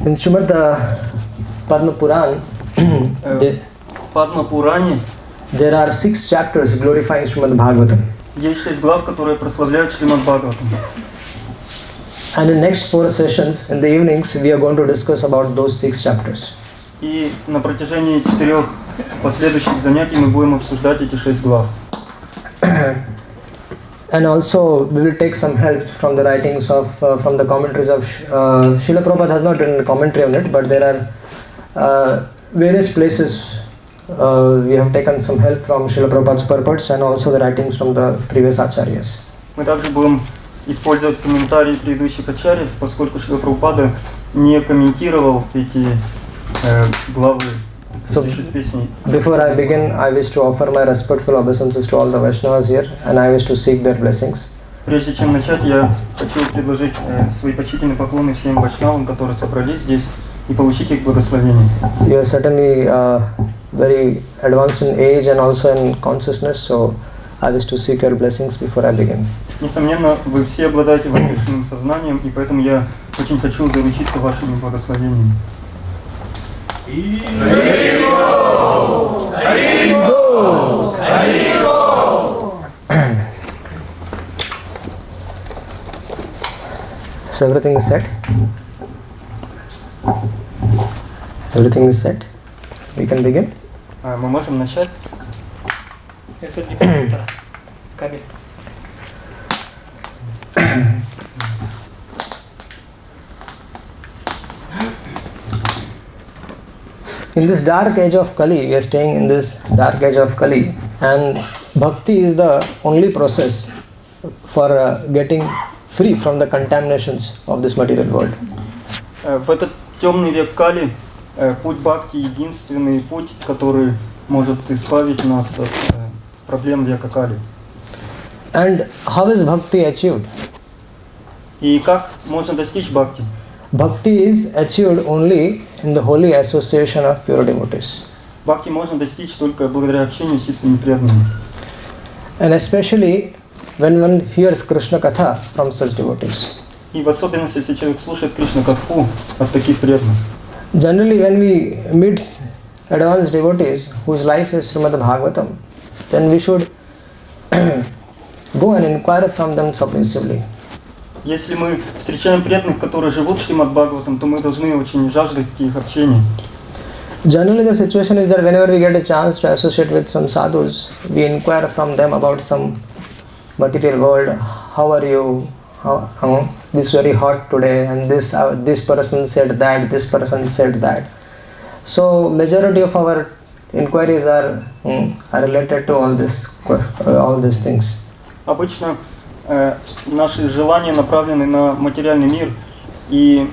In Srimad Padma Puran, there are 6 chapters glorifying Srimad Bhagavatam. Есть 6 глав, которые прославляют Шримад Бхагаватам. And in next 4 sessions in the evenings, we are going to discuss about those 6 chapters. И на протяжении 4 последующих занятий мы будем обсуждать эти 6 глав. And also we will take some help from the writings of, from the commentaries of Srila Prabhupada has not written a commentary on it, but there are various places we have taken some help from Srila Prabhupada's purports and also the writings from the previous acharyas. Мы также будем использовать комментарии предыдущих ачарьев, поскольку Шрила Прабхупада не комментировал эти главы. So, before I begin, I wish to offer my respectful obeisances to all the Vaishnavas here, and I wish to seek their blessings. Прежде чем начать, я хочу предложить свои почтительные поклоны всем вайшнавам, которые собрались здесь, и получить их благословение. You are certainly very advanced in age and also in consciousness, so I wish to seek your blessings before I begin. Несомненно, вы все обладаете возвышенным сознанием, и поэтому я очень хочу заручиться вашими благословениями. So everything is set? Everything is set? We can begin? Мы можем начать? In this dark age of Kali, we are staying in this dark age of Kali, and bhakti is the only process for getting free from the contaminations of this material world. В этот темный век Кали путь бхакти единственный путь, который может избавить нас от проблем века Кали. And how is bhakti achieved? И как можно достичь бхакти? Bhakti is achieved only in the holy association of pure devotees. Бхакти можно достичь только благодаря общению с чистыми преданными. And especially when one hears Krishna Katha from such devotees. И в особенности, если человек слушает Кришна Катху от таких преданных. Generally, when we meet advanced devotees whose life is Srimad Bhagavatam, then we should go and inquire from them submissively. Если мы встречаем преданных, которые живут Шримад Бхагаватам, то мы должны очень жаждать их общения. Generally, the situation is that whenever we get a chance to associate with some sadhus, we inquire from them about some material world. How are you? This very hot today, and this person said that, this person said that. So majority of our inquiries are related to all these things. Обычно наши желания направлены на материальный мир, и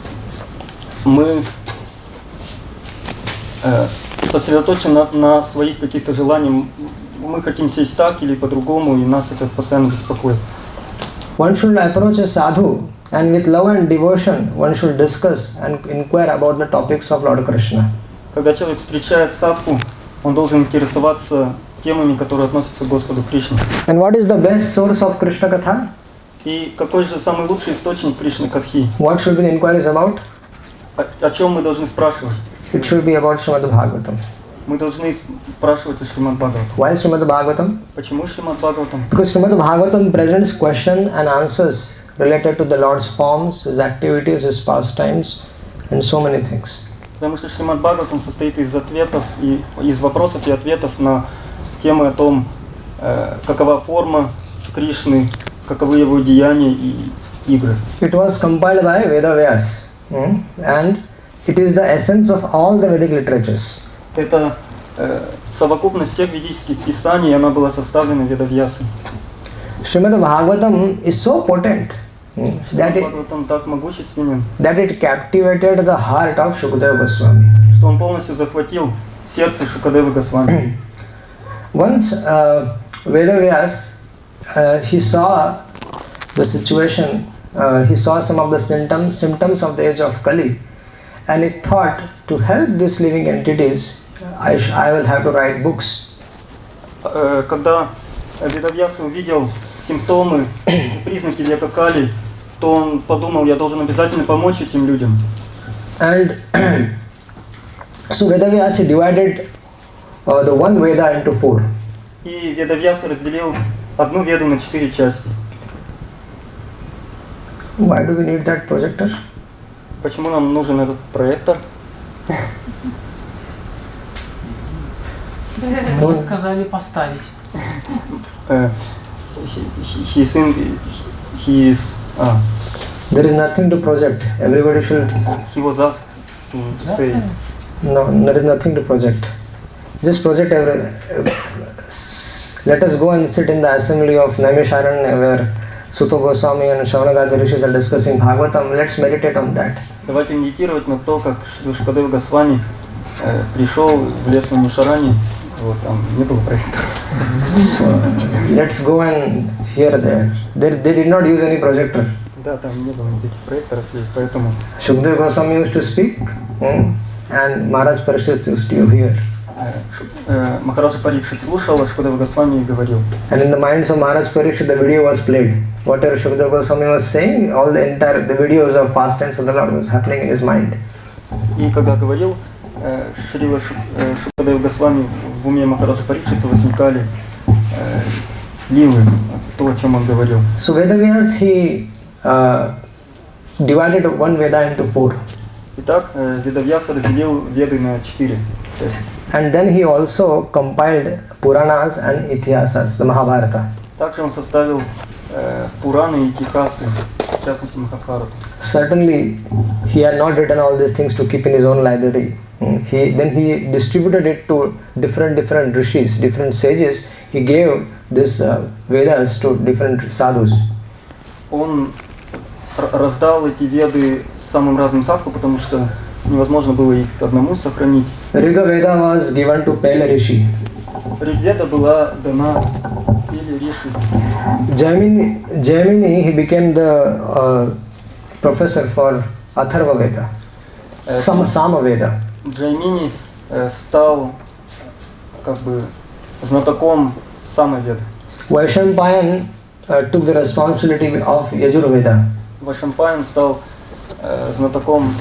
мы сосредоточены на своих каких-то желаниях. Мы хотим сесть так или по-другому, и нас это постоянно беспокоит. One should approach a sadhu, and with love and devotion, one should discuss and inquire about the topics of Lord Krishna. Когда человек встречает садху, он должен интересоваться темами, которые относятся к Господу Кришне. And what is the best source of Krishna Katha? И какой же самый лучший источник Кришны Катхи? What should be the inquiries about? О чем мы должны спрашивать? It should be about Srimad Bhagavatam. Мы должны спрашивать о Шримад Бхагаватам. Why Srimad Bhagavatam? Почему Шримад Бхагаватам? Because Srimad Bhagavatam presents question and answers related to the Lord's forms, His activities, His pastimes, and so many things. Потому что Шримад Бхагаватам состоит из ответов и из вопросов и ответов на темы о том, какова форма Кришны, каковы его деяния и игры. It was compiled by Vedavyas, and it is the essence of all the Vedic literatures. Это совокупность всех ведических писаний, и она была составлена Ведавьясой. Srimad Bhagavatam is so potent that it captivated the heart of Shukadeva Goswami. Что он полностью захватил сердце Шукадевы Госвами. Once Vedavyas he saw the situation, he saw some of the symptoms of the age of Kali, and he thought, to help these living entities, I will have to write books. Когда Ведавьяс увидел симптомы, признаки века Кали, то он подумал, я должен обязательно помочь этим людям. And so Vedavyasa divided the one Veda into 4. И Ведавьяса разделил одну Веду на 4 части. Why do we need that projector? Почему нам нужен этот проектор? Вы сказали поставить. There is nothing to project. Everybody should. He was asked to stay. No, there is nothing to project. Just project let us go and sit in the assembly of Naimisharanya where Sutta Goswami and Shaunagadi Rishis are discussing Bhagavatam. Let's meditate on that. Давайте медитировать на то, как Шукадева Госвами пришел в лес Наймишарани. Вот там не было проектора. So, let's go and hear there. They did not use any projector. Да, там не было никаких проекторов, и поэтому Shukadeva Goswami used to speak, and Maharaj Parishit used to hear. Махараджа Парикшит слушал, а Шукадева Госвами говорил. And in the minds of Maharaj Parikshit, the video was played. Whatever Shukadeva Goswami was saying, all the videos of past tense of the Lord was happening in his mind. И когда говорил Шрила Шукадева Госвами, в уме Махараджа Парикшита возникали лилы, то, о чем он говорил. So Vedavyas, he divided one Veda into 4. Итак, Ведавьяса разделил Веды на 4. And then he also compiled Puranas and Itihasas, the Mahabharata. Также он составил Пураны и Итихасы, в частности Махабхарату. Certainly, he had not written all these things to keep in his own library. Then he distributed it to different rishis, different sages. He gave this Vedas to different sadhus. Он раздал эти Веды самым разным садху, потому что невозможно было их одному сохранить. Riga Veda was given to Pela Rishi. Ригведа была дана Пеле Риши. Jaimini, he became the professor for Atharva Veda, Sama Veda. Джаймини стал как бы знатоком Самаведы. Vaishampayan took the responsibility of Yajurveda. Вашампаян стал знатоком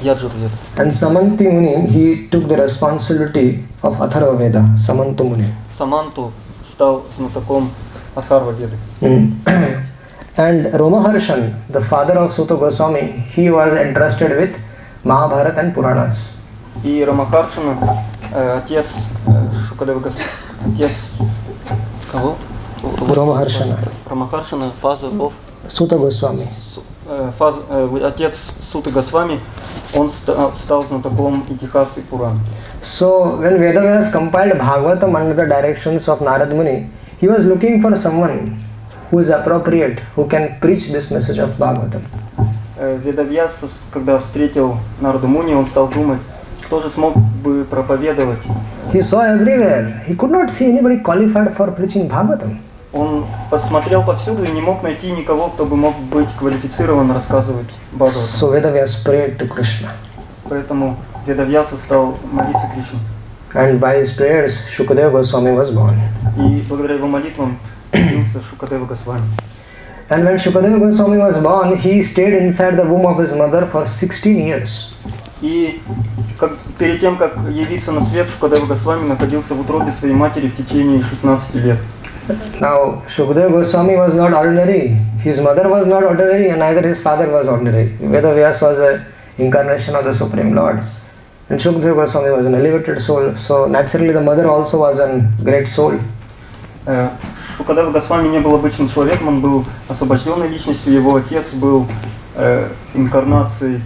Яджурведы. And Samanti Muni, he took the responsibility of Atharva Veda, Samantu Muni. Саманту стал знатоком Адхарва Веды. And Romaharshan, the father of Sutta Goswami, he was entrusted with Mahabharata and Puranas. И Рамахаршана, отец Шукадева Госвами, отец кого? Romaharshana, Рамахаршана, father of Sutta Goswami. Отец Суты Госвами, он стал знатоком Итихас и Пуран. So when Vedavyas compiled Bhagavatam under the directions of Narad Muni, he was looking for someone who is appropriate, who can preach this message of Bhagavatam. Ведавьяс, когда встретил Нараду Муни, он стал думать, кто же смог бы проповедовать. He saw everywhere. He could not see anybody qualified for preaching Bhagavatam. Он посмотрел повсюду и не мог найти никого, кто бы мог быть квалифицирован рассказывать Бхагаватам. So Vedavyas prayed to Krishna. Поэтому Ведавьяса стал молиться Кришне. And by his prayers, Shukadeva Goswami was born. И благодаря его молитвам родился Шукадева Госвами. And when Shukadeva Goswami was born, he stayed inside the womb of his mother for 16 years. И перед тем, как явиться на свет, Шукадева Госвами находился в утробе своей матери в течение 16 лет. Now, Shukadeva Goswami was not ordinary. His mother was not ordinary and neither his father was ordinary. Vedavyas was an incarnation of the Supreme Lord. And Shukadeva Goswami was an elevated soul. So naturally the mother also was a great soul. Шукадева Госвами не был обычным человеком, он был освобожденной личностью, его отец был инкарнацией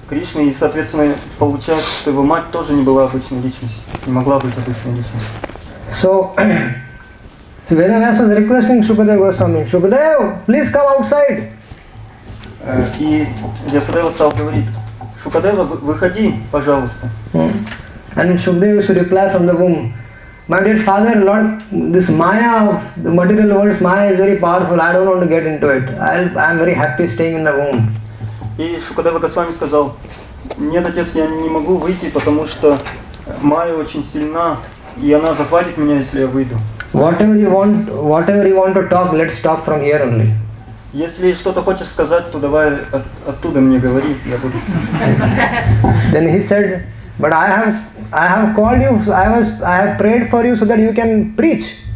Кришны, и, соответственно, получается, что его мать тоже не была обычной личностью, не могла быть обычной личностью. So, Vedavyas was requesting Shukadeva Goswami, Shukadeva, please come outside. И Вьясадева стал говорить, Шукадева, выходи, пожалуйста. And Shukadeva used to reply from the womb, my dear father, Lord, this Maya of the material world's Maya is very powerful, I don't want to get into it. I am very happy staying in the womb. И Шукадева Госвами сказал, нет, отец, я не могу выйти, потому что Майя очень сильна, и она захватит меня, если я выйду. Whatever you want to talk, let's talk from here only. Если что-то хочешь сказать, то давай оттуда мне говори, я буду. Then he said, but I have called you, I have prayed for you so that you can preach.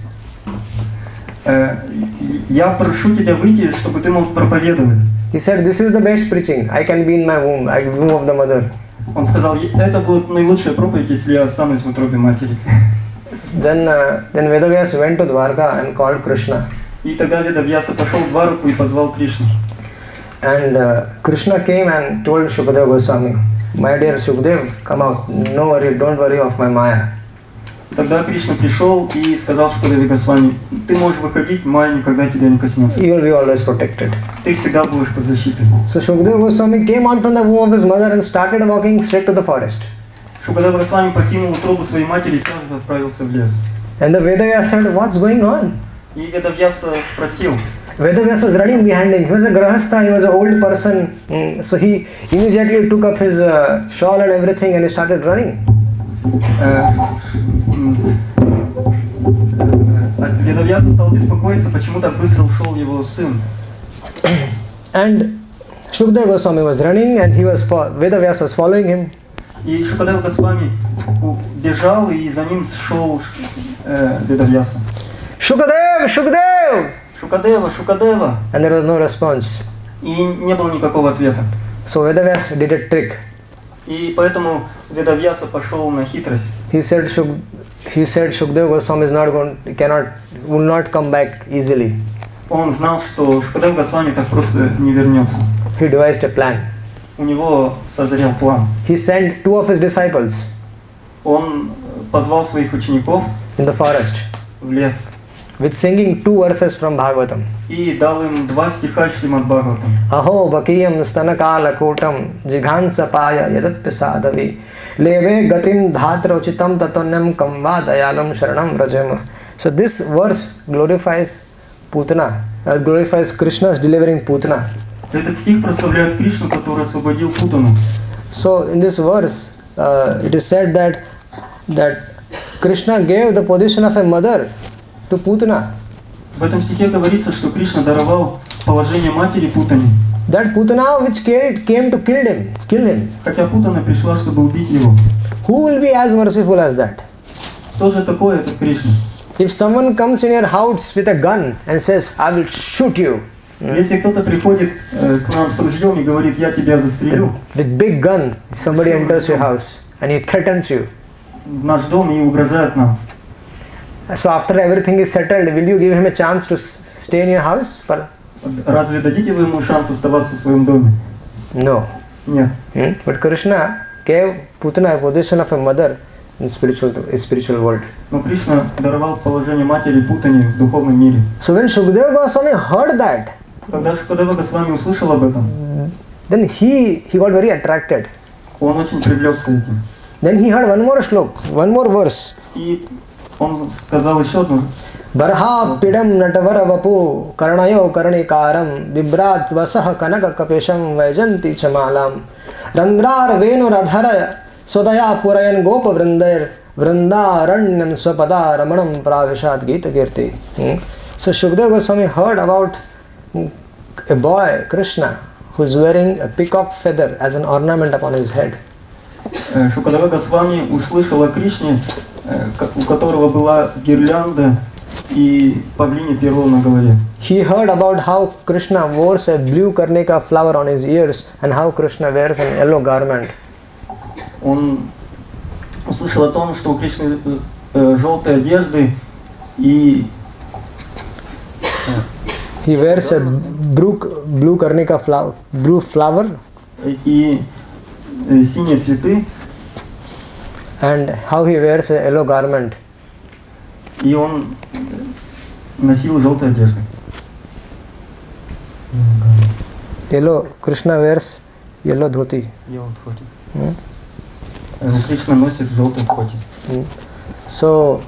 Я прошу тебя выйти, чтобы ты мог проповедовать. He said, this is the best preaching. I can be in my womb, like womb of the mother. Он сказал, это будет наилучшая проповедь, если я останусь в утробе матери. Then Vedavyas went to Dwarka and called Krishna. И тогда Ведавьяса пошел в Двараку и позвал Кришну. And Krishna came and told Shukadeva Goswami, my dear Shukdev, come out. No worry, don't worry of my Maya. Тогда Кришна пришел и сказал Шукадеве Госвами, ты можешь выходить, Майя никогда тебя не коснется. You will be always protected. Ты всегда будешь под защитой. So Shukadeva Goswami came out from the womb of his mother and started walking straight to the forest. Шукадева Госвами покинул утробу своей матери и сразу же отправился в лес. And the Vedavyas said, what's going on? И Ведавьяса спросил, Vedavyas was running behind him. He was a grahastha, he was an old person. So he immediately took up his shawl and everything and he started running. Ведавьяса стал беспокоиться, почему так быстро ушел его сын. And Shukadeva Goswami was running and Vedavyas was following him. И Шукадева Госвами бежал, и за ним шел Ведавьяса. Shukadev, Shukadev! Шукадева, Шукадева! And there was no response. И не было никакого ответа. So Vedavyas did a trick. И поэтому Ведавьяса пошел на хитрость. He said Shukadeva Goswami will not come back easily. Он знал, что Шукадева Госвами так просто не вернется. He devised a plan. У него созрел план. He sent 2 of his disciples Он позвал своих учеников in the forest в лес with singing 2 verses from Bhagavatam. и дал им 2 стиха Шримад Бхагаватам. Aho bakiyam stanakala kotam jighansapaya yadatpisadavi leve gatim dhatrauchitam tatonyam kamva dayalam sharanam vrajama. So this verse glorifies Krishna's delivering Putana. Этот стих прославляет Кришну, который освободил Путану. So in this verse, it is said that Krishna gave the position of a mother to Putana. В этом стихе говорится, что Кришна даровал положение матери Путане. That Putana which came to kill him. Хотя Путана пришла, чтобы убить его. Who will be as merciful as that? Кто же такой этот Кришна? If someone comes in your house with a gun and says, I will shoot you. Если кто-то приходит к нам с ружьем и говорит, я тебя застрелю. With big gun, somebody enters your house and he threatens you. В наш дом и угрожает нам. So after everything is settled, will you give him a chance to stay in your house? Разве дадите вы ему шанс оставаться в своем доме? No. Нет. But Krishna gave Putana a position of a mother in spiritual world. Но Кришна даровал положение матери Путане в духовном мире. So when Shukadeva Goswami heard that, Когда Шукадева Госвами услышал об этом, then he got very attracted. он очень привлекся этим. Then he heard one more verse. И он сказал еще одну. Barha pidam natavara vapu karanayo karanikaram vibrat vasaha kanaka kapesham vajanti chamalam randrar venu radhara swadaya purayan gopa vrindair vrindaranyam swapada ramanam pravishat gita kirti. So Shukadeva Goswami heard about a boy, Krishna, who is wearing a peacock feather as an ornament upon his head. Шукадева Госвами услышал о Кришне, у которого была гирлянда и павлине перо на голове. He heard about how Krishna wears a blue karnika flower on his ears and how Krishna wears an yellow garment. Он услышал о том, что у Кришны желтые одежды и he wears a blue karnika flower и синие цветы, and how he wears a yellow garment. и он носил желтые одежды. Yellow, Krishna wears yellow dhoti. Кришна носит желтые коти. So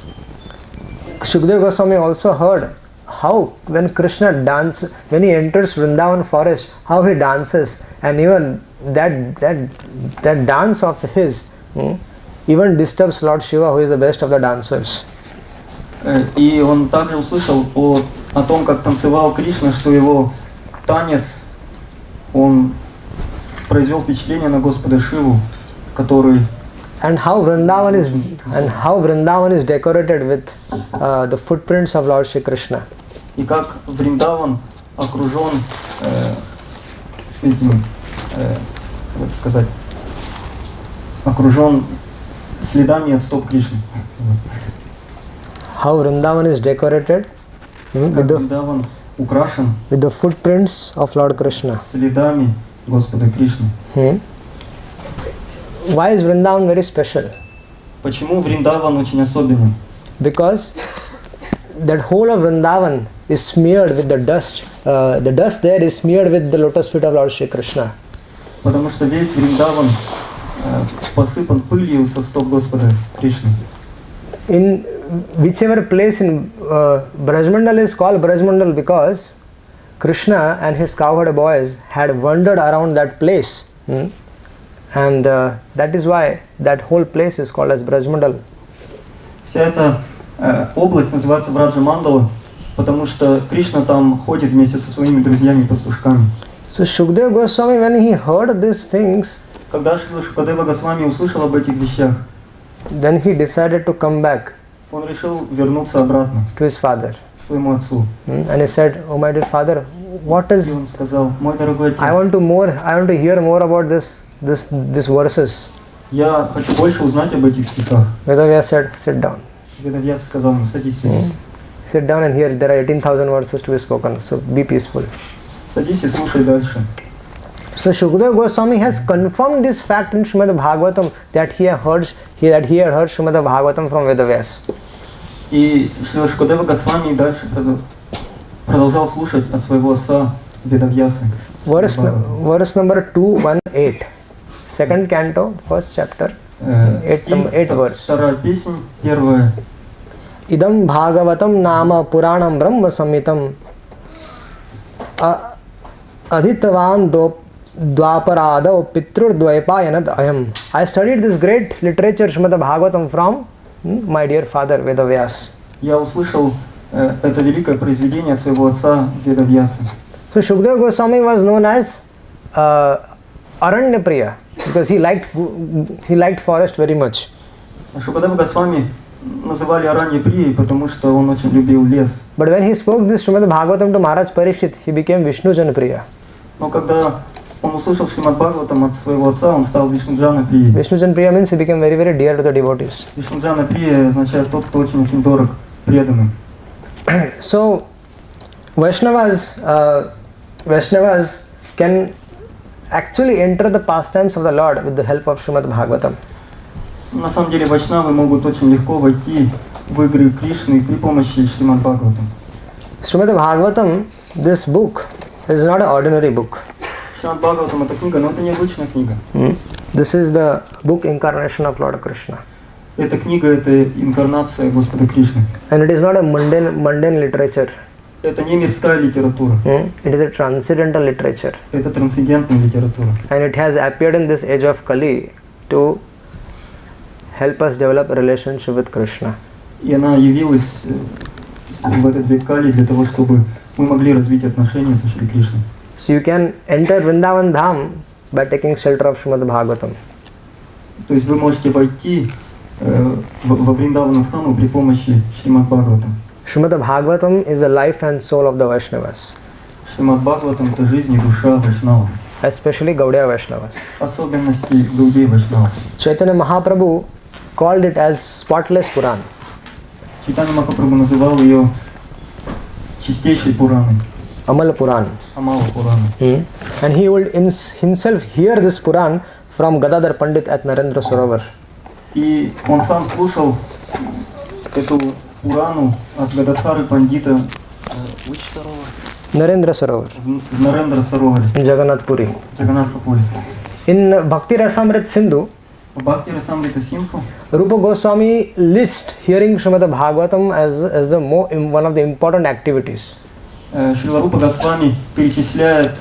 Shukadeva Goswami also heard how when Krishna dances, when he enters Vrindavan forest, how he dances, and even that dance of his even disturbs Lord Shiva, who is the best of the dancers. И он также услышал о том, как танцевал Кришна, что его танец, он произвел впечатление на Господа Шиву, который and how Vrindavan is decorated with the footprints of Lord Shri Krishna. и как Вриндаван окружен этими, как сказать, окружен следами от стоп Кришны. How Vrindavan is decorated Как Вриндаван украшен with the footprints of Lord Krishna. следами Господа Кришны. Why is Vrindavan very special? Почему Вриндаван очень особенный? Because that whole of Vrindavan is smeared with the dust. The dust there is smeared with the lotus feet of Lord Shri Krishna. Потому что весь Вриндаван посыпан пылью со стоп Господа Кришны. In whichever place in Brajasundar is called Brajasundar because Krishna and his cowherd boys had wandered around that place. And that is why that whole place is called as Brajasundar. Вся эта область называется Браджа-мандала, потому что Кришна там ходит вместе со своими друзьями-пастушками. So Shukdev Goswami, when he heard these things, Когда Шукадева Госвами услышал об этих вещах, then he decided to come back он решил вернуться обратно to his father. к своему отцу. And he said, "Oh my dear father, what И is? он сказал: мой дорогой отец, I want to hear more about these verses." я хочу больше узнать об этих стихах. Vedavya said, "Sit down. Ведавьяс сказал ему: садись, садись. Sit down and hear. There are 18,000 verses to be spoken. So be peaceful." Садись и слушай дальше. So Shukdev Goswami has confirmed this fact in Srimad Bhagavatam that he had heard Srimad Bhagavatam from Vedavyas. И Шукадева Госвами дальше продолжал слушать от своего отца Ведавьясы. Verse number 218, second canto, first chapter, 8 verse. Вторая песня, первая. Idam Bhagavatam nama Puranam Brahma Samhitam Adhitavan Dwaparadav Pitrur Dvaipayanad Ayam. I studied this great literature Srimad Bhagavatam from my dear father Vedavyas. Я услышал это великое произведение от своего отца Ведавьяса. So Shukdev Goswami was known as Aranyapriya because he liked forest very much. Шукадева Госвами называли Аранья Прией, потому что он очень любил лес. But when he spoke this Srimad Bhagavatam to Maharaj Parikshit, he became Vishnu Janpriya. Но когда он услышал Шримад Бхагаватам от своего отца, он стал Вишнуджана Прией. Vishnu Janpriya means he became very, very dear to the devotees. Вишнуджана Прия означает тот, кто очень-очень дорог преданным. So Vaishnavas can actually enter the pastimes of the Lord with the help of Srimad Bhagavatam. На самом деле вайшнавы могут очень легко войти в игры Кришны при помощи Шримад Бхагаватам. Srimad Bhagavatam, this book, is not an ordinary book. Шримад Бхагаватам это книга, но это необычная книга. This is the book incarnation of Lord Krishna. Эта книга это инкарнация Господа Кришны. And it is not a mundane literature. Это не мирская литература. It is a transcendental literature. Это трансцендентная литература. And it has appeared in this age of Kali to help us develop a relationship with Krishna. И она явилась в этот век Кали для того, чтобы мы могли развить отношения со Шри Кришной. So you can enter Vrindavan Dham by taking shelter of Srimad Bhagavatam. То есть вы можете войти во Вриндаванадхаму при помощи Шримад Бхагаватам. Srimad Bhagavatam is the life and soul of the Vaishnavas, Шримад Бхагаватам это жизнь и душа вайшнавов. especially Gaudiya Vaishnavas. Особенности Гаудея вайшнавов. Chaitanya Mahaprabhu called it as spotless Puran. Чайтанья Махапрабху называл ее чистейшей Пураной, Amal Puran. Амала Пураной. And he would himself hear this Puran from Gadadhar Pandit at Narendra Sarovar. И он сам слушал эту Пурану от Гададхары Пандита Narendra Sarovar в Нарендра Сароваре, in Jagannath Puri. Джаганатхапуре. In Bhakti Rasamrit Sindhu, В Бхакти Расамрита Синдху Rupa Goswami lists hearing Srimad Bhagavatam as one of the important activities. Шрила Рупа Госвами перечисляет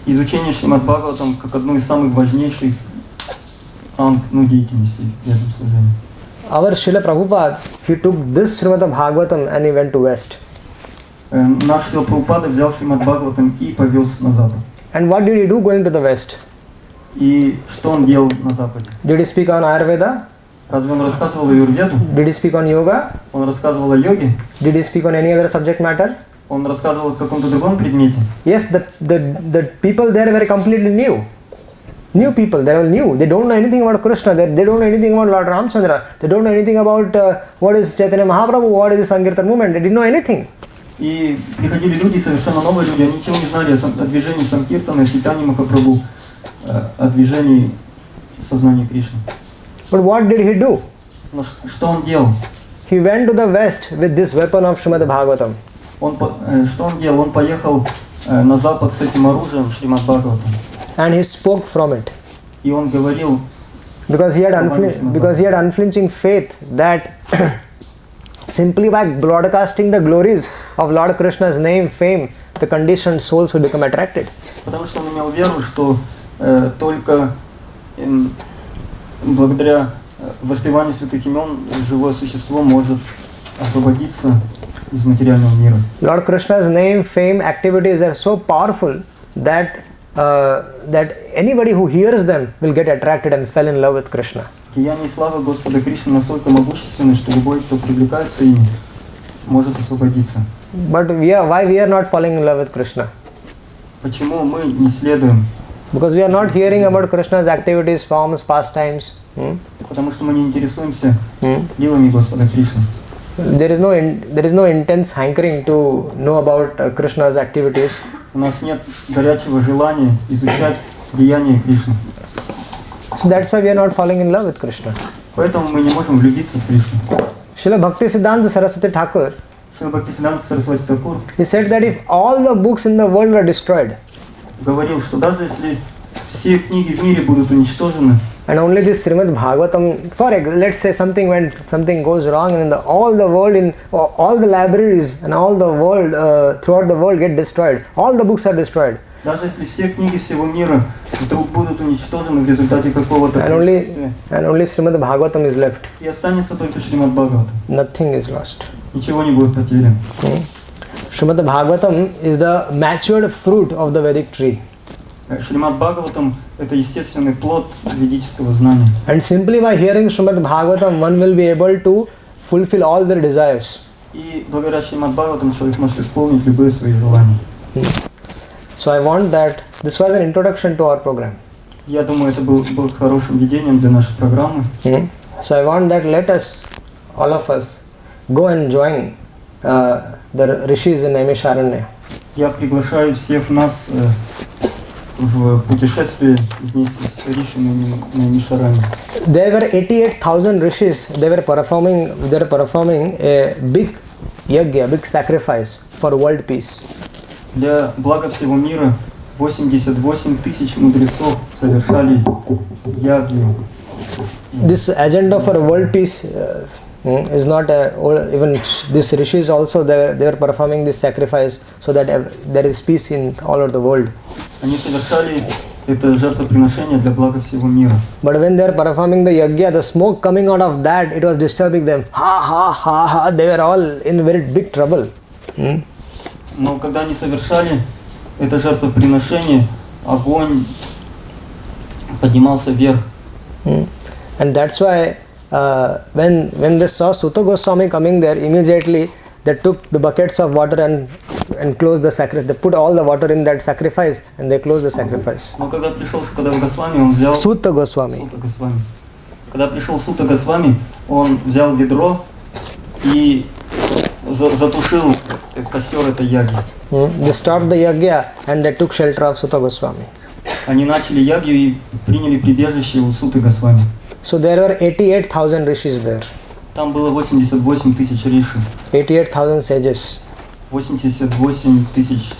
изучение Шримад Бхагаватам как одну из самых важнейших деятельностей в этом служении. Our Srila Prabhupada, he took this Srimad Bhagavatam and he went to West. наш Шрила Прабхупада взял Шримад Бхагаватам и повез на Запад. And what did he do going to the West? И что он делал на Западе? Did he speak on Ayurveda? Разве он рассказывал о Аюрведу? Did he speak on yoga? Он рассказывал о йоге? Did he speak on any other subject matter? Он рассказывал о каком-то другом предмете? Yes, the people there were completely new. New people, they are new. They don't know anything about Krishna. They don't know anything about Lord Ramchandra. They don't know anything about what is Chaitanya Mahaprabhu, what is the Sankirtan movement. They didn't know anything. И приходили люди, совершенно новые люди, они ничего не знали о движении Санкиртана, Чайтаньи Махапрабху, о движении сознания Кришны. But what did he do? Но что он делал? He went to the West with this weapon of Srimad Bhagavatam. Что он делал? Он поехал на Запад с этим оружием Шримад Бхагаватам. And he spoke from it. И он говорил, Because he had unflinching faith that simply by broadcasting the glories of Lord Krishna's name, fame, the conditioned souls will become attracted. потому что он имел веру, что только благодаря воспеванию святых имен живое существо может освободиться из материального мира. Lord Krishna's name, fame, activities are so powerful that anybody who hears them will get attracted and fall in love with Krishna. Деяния и слава Господа Кришны настолько могущественны, что любой, кто привлекается ими, может освободиться. But why we are not falling in love with Krishna? Почему мы не следуем? Because we are not hearing about Krishna's activities, forms, pastimes. Потому что мы не интересуемся лилами Господа Кришны. There is no intense hankering to know about Krishna's activities. У нас нет горячего желания изучать деяния Кришны. So that's why we are not falling in love with Krishna. Поэтому мы не можем влюбиться в Кришну. Srila Bhaktisiddhanta Saraswati Thakur, Шрила Бхактисиданта Сарасвати Такур he said that if all the books in the world are destroyed говорил, что даже если все книги в мире будут уничтожены, and only this Srimad Bhagavatam, let's say when something goes wrong and all the libraries and all the world throughout the world get destroyed, all the books are destroyed. даже если все книги всего мира вдруг будут уничтожены в результате какого-то And only Srimad Bhagavatam is left. и останется только Шримад Бхагаватам. Nothing is lost. Ничего не будет потеряно. Srimad Bhagavatam is the matured fruit of the Vedic tree. Шримад Бхагаватам – это естественный плод ведического знания. And simply by hearing Srimad Bhagavatam, one will be able to fulfill all their desires. И благодаря Шримад Бхагаватам человек может исполнить любые свои желания. So I want that this was an introduction to our program. Я думаю, это было хорошим введением для нашей программы. So I want that let us, all of us, go and join the rishis in Naimisharanya. Я приглашаю всех нас в путешествие вместе с ришами на Наймишаране. There were 88,000 rishis. They were performing a big yajna, big sacrifice for world peace. Для блага всего мира 88 тысяч мудрецов совершали ягью. This agenda for world peace is not even these rishis also they were performing this sacrifice so that there is peace in all over the world. Они совершали это жертвоприношение для блага всего мира. But when they are performing the yajna, the smoke coming out of that, it was disturbing them. Ha ha ha ha! They were all in very big trouble. Но когда они совершали это жертвоприношение, огонь поднимался вверх. And that's why when they saw Sutta Goswami coming there, immediately they took the buckets of water and closed the sacrifice. They put all the water in that sacrifice and they closed the sacrifice. Но когда пришел Шукадева Госвами, он взял Sutta Goswami. Когда пришел Сутта Госвами, он взял ведро и затушил костер этой яги. They stopped the yajna and they took shelter of Sutta Goswami. Они начали ягью и приняли прибежище у Сутты Госвами. So there were 88,000 rishis there. Там было 88 тысяч риши. 88,000 sages. 88 тысяч.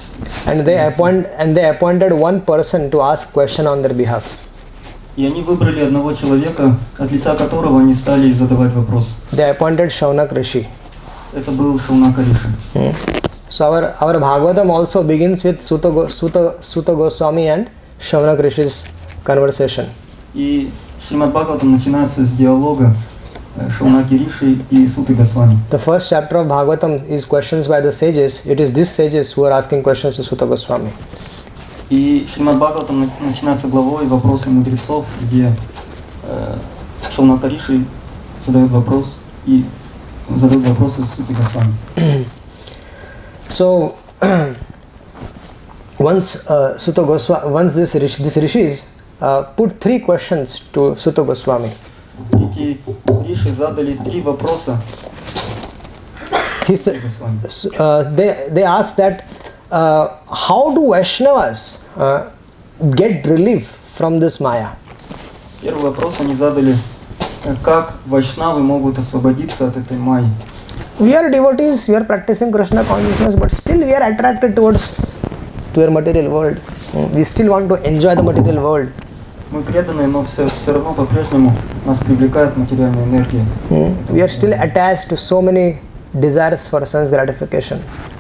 And they appointed one person to ask question on their behalf. И они выбрали одного человека, от лица которого они стали задавать вопрос. They appointed Shaunak Rishi. Это был Шаунака Риши. So our Bhagavatam also begins with Sutta Goswami and Shaunak Rishi's conversation. И Шримад Бхагаватам начинается с диалога Шаунаки Риши и Суты Госвами. The first chapter of Bhagavatam is questions by the sages. It is these sages who are asking questions to Suta Goswami. И Шримад Бхагаватам начинается главой «Вопросы мудрецов», где Шаунака Риши задает вопрос и задает вопросы Суты Госвами. So, once these rishis put 3 questions to Suta Goswami. Эти риши задали 3 вопроса They asked that how do Vaishnavas get relief from this Maya? Первый вопрос они задали, как вайшнавы могут освободиться от этой майи. We are devotees, we are practicing Krishna consciousness, but still we are attracted to a material world. We still want to enjoy the material world. Мы преданные, но все равно по-прежнему нас привлекает материальная энергия. We are still attached to so many desires for sense gratification.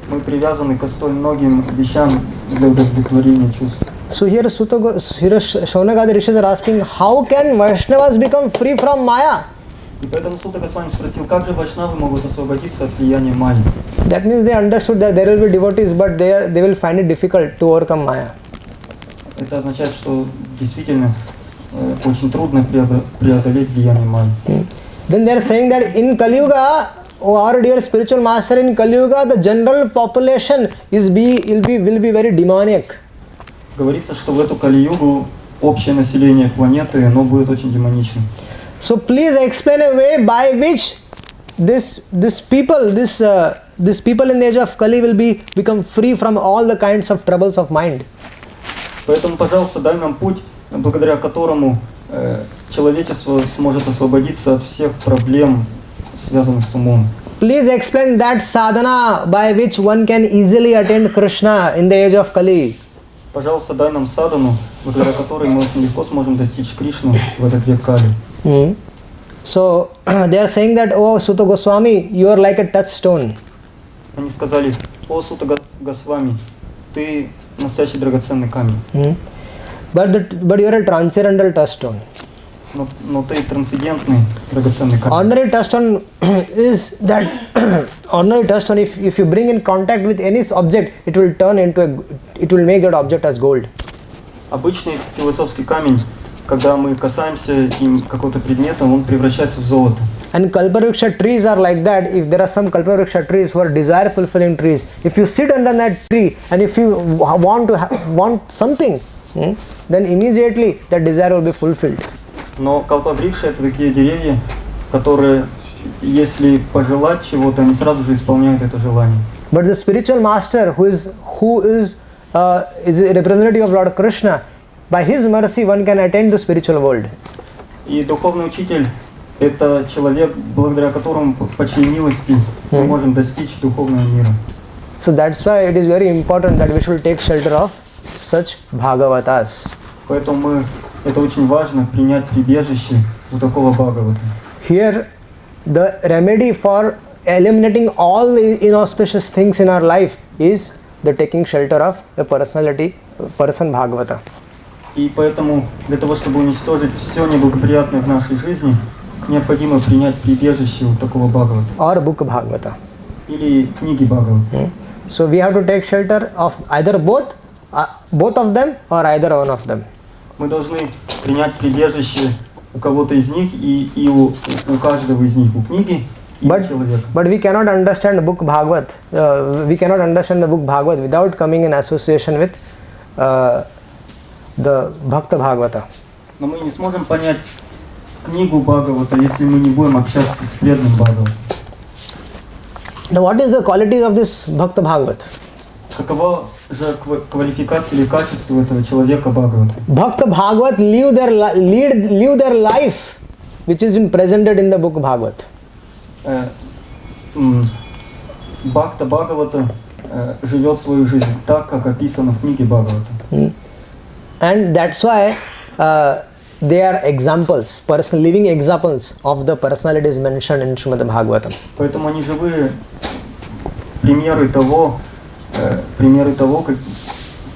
Мы привязаны к столь многим вещам для удовлетворения чувств. So here Shaunakadi Rishis are asking, how can Vaishnavas become free from Maya? И поэтому Сута Госвами спросил, как же вайшнавы могут освободиться от влияния майи? That means they understood that there will be devotees, but they will find it difficult to overcome Maya. Это означает, что действительно очень трудно преодолеть влияние майи. Then they are saying that in Kali Yuga, oh our dear spiritual master, in Kali Yuga, the general population will be very demonic. Говорится, что в эту Кали-югу общее население планеты, оно будет очень демоничным. So please explain a way by which these people in the age of Kali will become free from all the kinds of troubles of mind. Поэтому, пожалуйста, дай нам путь, благодаря которому человечество сможет освободиться от всех проблем, связанных с умом. Please explain that sadhana by which one can easily attain Krishna in the age of Kali. Пожалуйста, дай нам садану, благодаря которой мы очень легко сможем достичь Кришну в этот век Кали. So they are saying that, oh Suta Goswami, you are like a touchstone. Они сказали, о Сута Госвами, ты настоящий драгоценный камень. But you are a transcendental touchstone. Но ты трансцендентный драгоценный камень. Ordinary touchstone is that ordinary touchstone, if you bring in contact with any object, it will make that object as gold. Обычный философский камень, когда мы касаемся им какого-то предмета, он превращается в золото. And Kalpavriksha trees are like that. If there are some Kalpavriksha trees who are desire fulfilling trees, if you sit under that tree and if you want something, then immediately that desire will be fulfilled. Но калпаврикши — это такие деревья, которые, если пожелать чего-то, они сразу же исполняют это желание. But the spiritual master, who is a representative of Lord Krishna, by his mercy one can attain the spiritual world. И духовный учитель — это человек, благодаря которому, по чьей милости, мы можем достичь духовного мира. So that's why it is very important that we should take shelter of such Bhagavatas. Поэтому это очень важно принять прибежище у такого Бхагавата. Here, the remedy for eliminating all inauspicious things in our life is the taking shelter of a person Bhagavata. И поэтому для того, чтобы уничтожить все неблагоприятное в нашей жизни, необходимо принять прибежище у такого Бхагавата. Or book Bhagavata. Или книги Бхагавата. So we have to take shelter of either both of them or either one of them. Мы должны принять прибежище у кого-то из них и у каждого из них, у книги и у человека. But we cannot understand book Bhagavat. We cannot understand the book Bhagavat without coming in association with the Bhakta Bhagavata. Но мы не сможем понять книгу Бхагавата, если мы не будем общаться с преданным Бхагаватом. Now what is the quality of this Bhakta Bhagavat? Какова же квалификация или качество этого человека Бхагавата? Bhakta Bhagavat live their life which is been presented in the book Bhagavat. Бхакта Бхагавата живет свою жизнь так, как описано в книге Бхагавата. And that's why they are examples, living examples of the personalities mentioned in Srimad Bhagavatam. Поэтому они живые примеры того,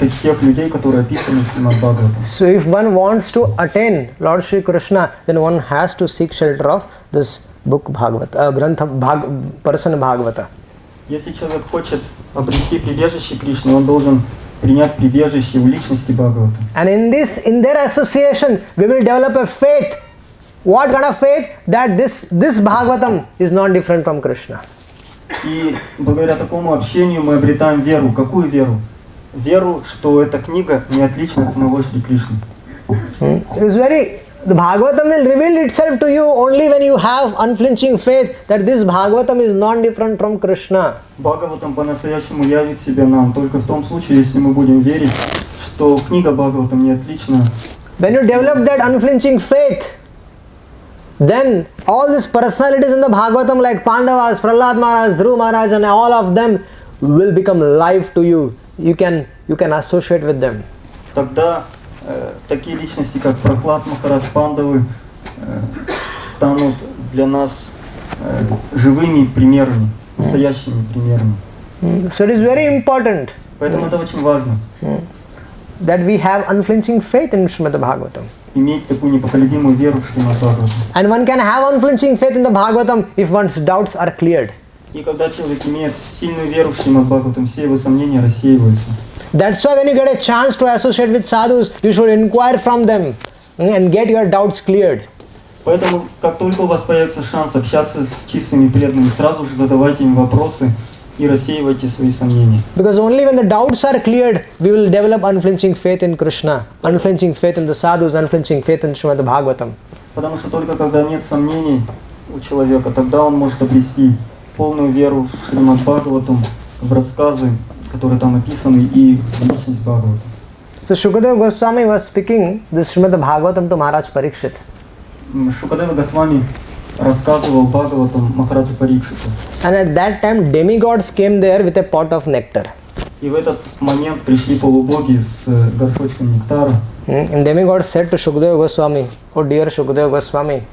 тех людей, которые описаны в Srimad Bhagavatam. So if one wants to attain Lord Shri Krishna, then one has to seek shelter of this book Bhagavata, person Bhagavata. Если человек хочет обрести прибежище Кришны, он должен принять прибежище в личности Бхагавата. And in their association, we will develop a faith. What kind of faith? That this Bhagavatam is not different from Krishna. И благодаря такому общению мы обретаем веру. Какую веру? Веру, что эта книга не отлична от самого Шри Кришны. The Bhagavatam will reveal itself to you only when you have unflinching faith that this Bhagavatam is not different from Krishna. Бхагаватам по-настоящему явит себя нам только в том случае, если мы будем верить, что книга Бхагаватам не отлична. When you develop that unflinching faith, then all these personalities in the Bhagavatam like Pandavas, Prahlad Maharaj, Dhruv Maharaj and all of them will become live to you. You can associate with them. Тогда такие личности, как Прахлад Махарадж, Пандавы, станут для нас живыми примерами, настоящими примерами. So it is very important Поэтому это очень важно. that we have unflinching faith in Srimad Bhagavatam. Иметь такую непоколебимую веру в Шримад Бхагаватам. And one can have unflinching faith in the Bhagavatam if one's doubts are cleared. И когда человек имеет сильную веру в Шримад Бхагаватам, все его сомнения рассеиваются. That's why when you get a chance to associate with sadhus, you should inquire from them and get your doubts cleared. Поэтому, как только у вас появится шанс общаться с чистыми преданными, сразу же задавайте им вопросы и рассеивайте свои сомнения. Because only when the doubts are cleared, we will develop unflinching faith in Krishna, unflinching faith in the sadhus, unflinching faith in Srimad Bhagavatam. Потому что только когда нет сомнений у человека, тогда он может обрести полную веру в Шримад Бхагаватам, в рассказы, которые там описаны, и в личность Бхагавата. So Shukadeva Goswami was speaking this Srimad Bhagavatam to Maharaj Parikshit. Шукадева Госвами рассказывал Бхагаватам Махараджу Парикшиту. And at that time demigods came there with a pot of nectar. И в этот момент пришли полубоги с горшочком нектара. And demigods said to Shukadeva Goswami, "Oh dear Shukadeva Goswami,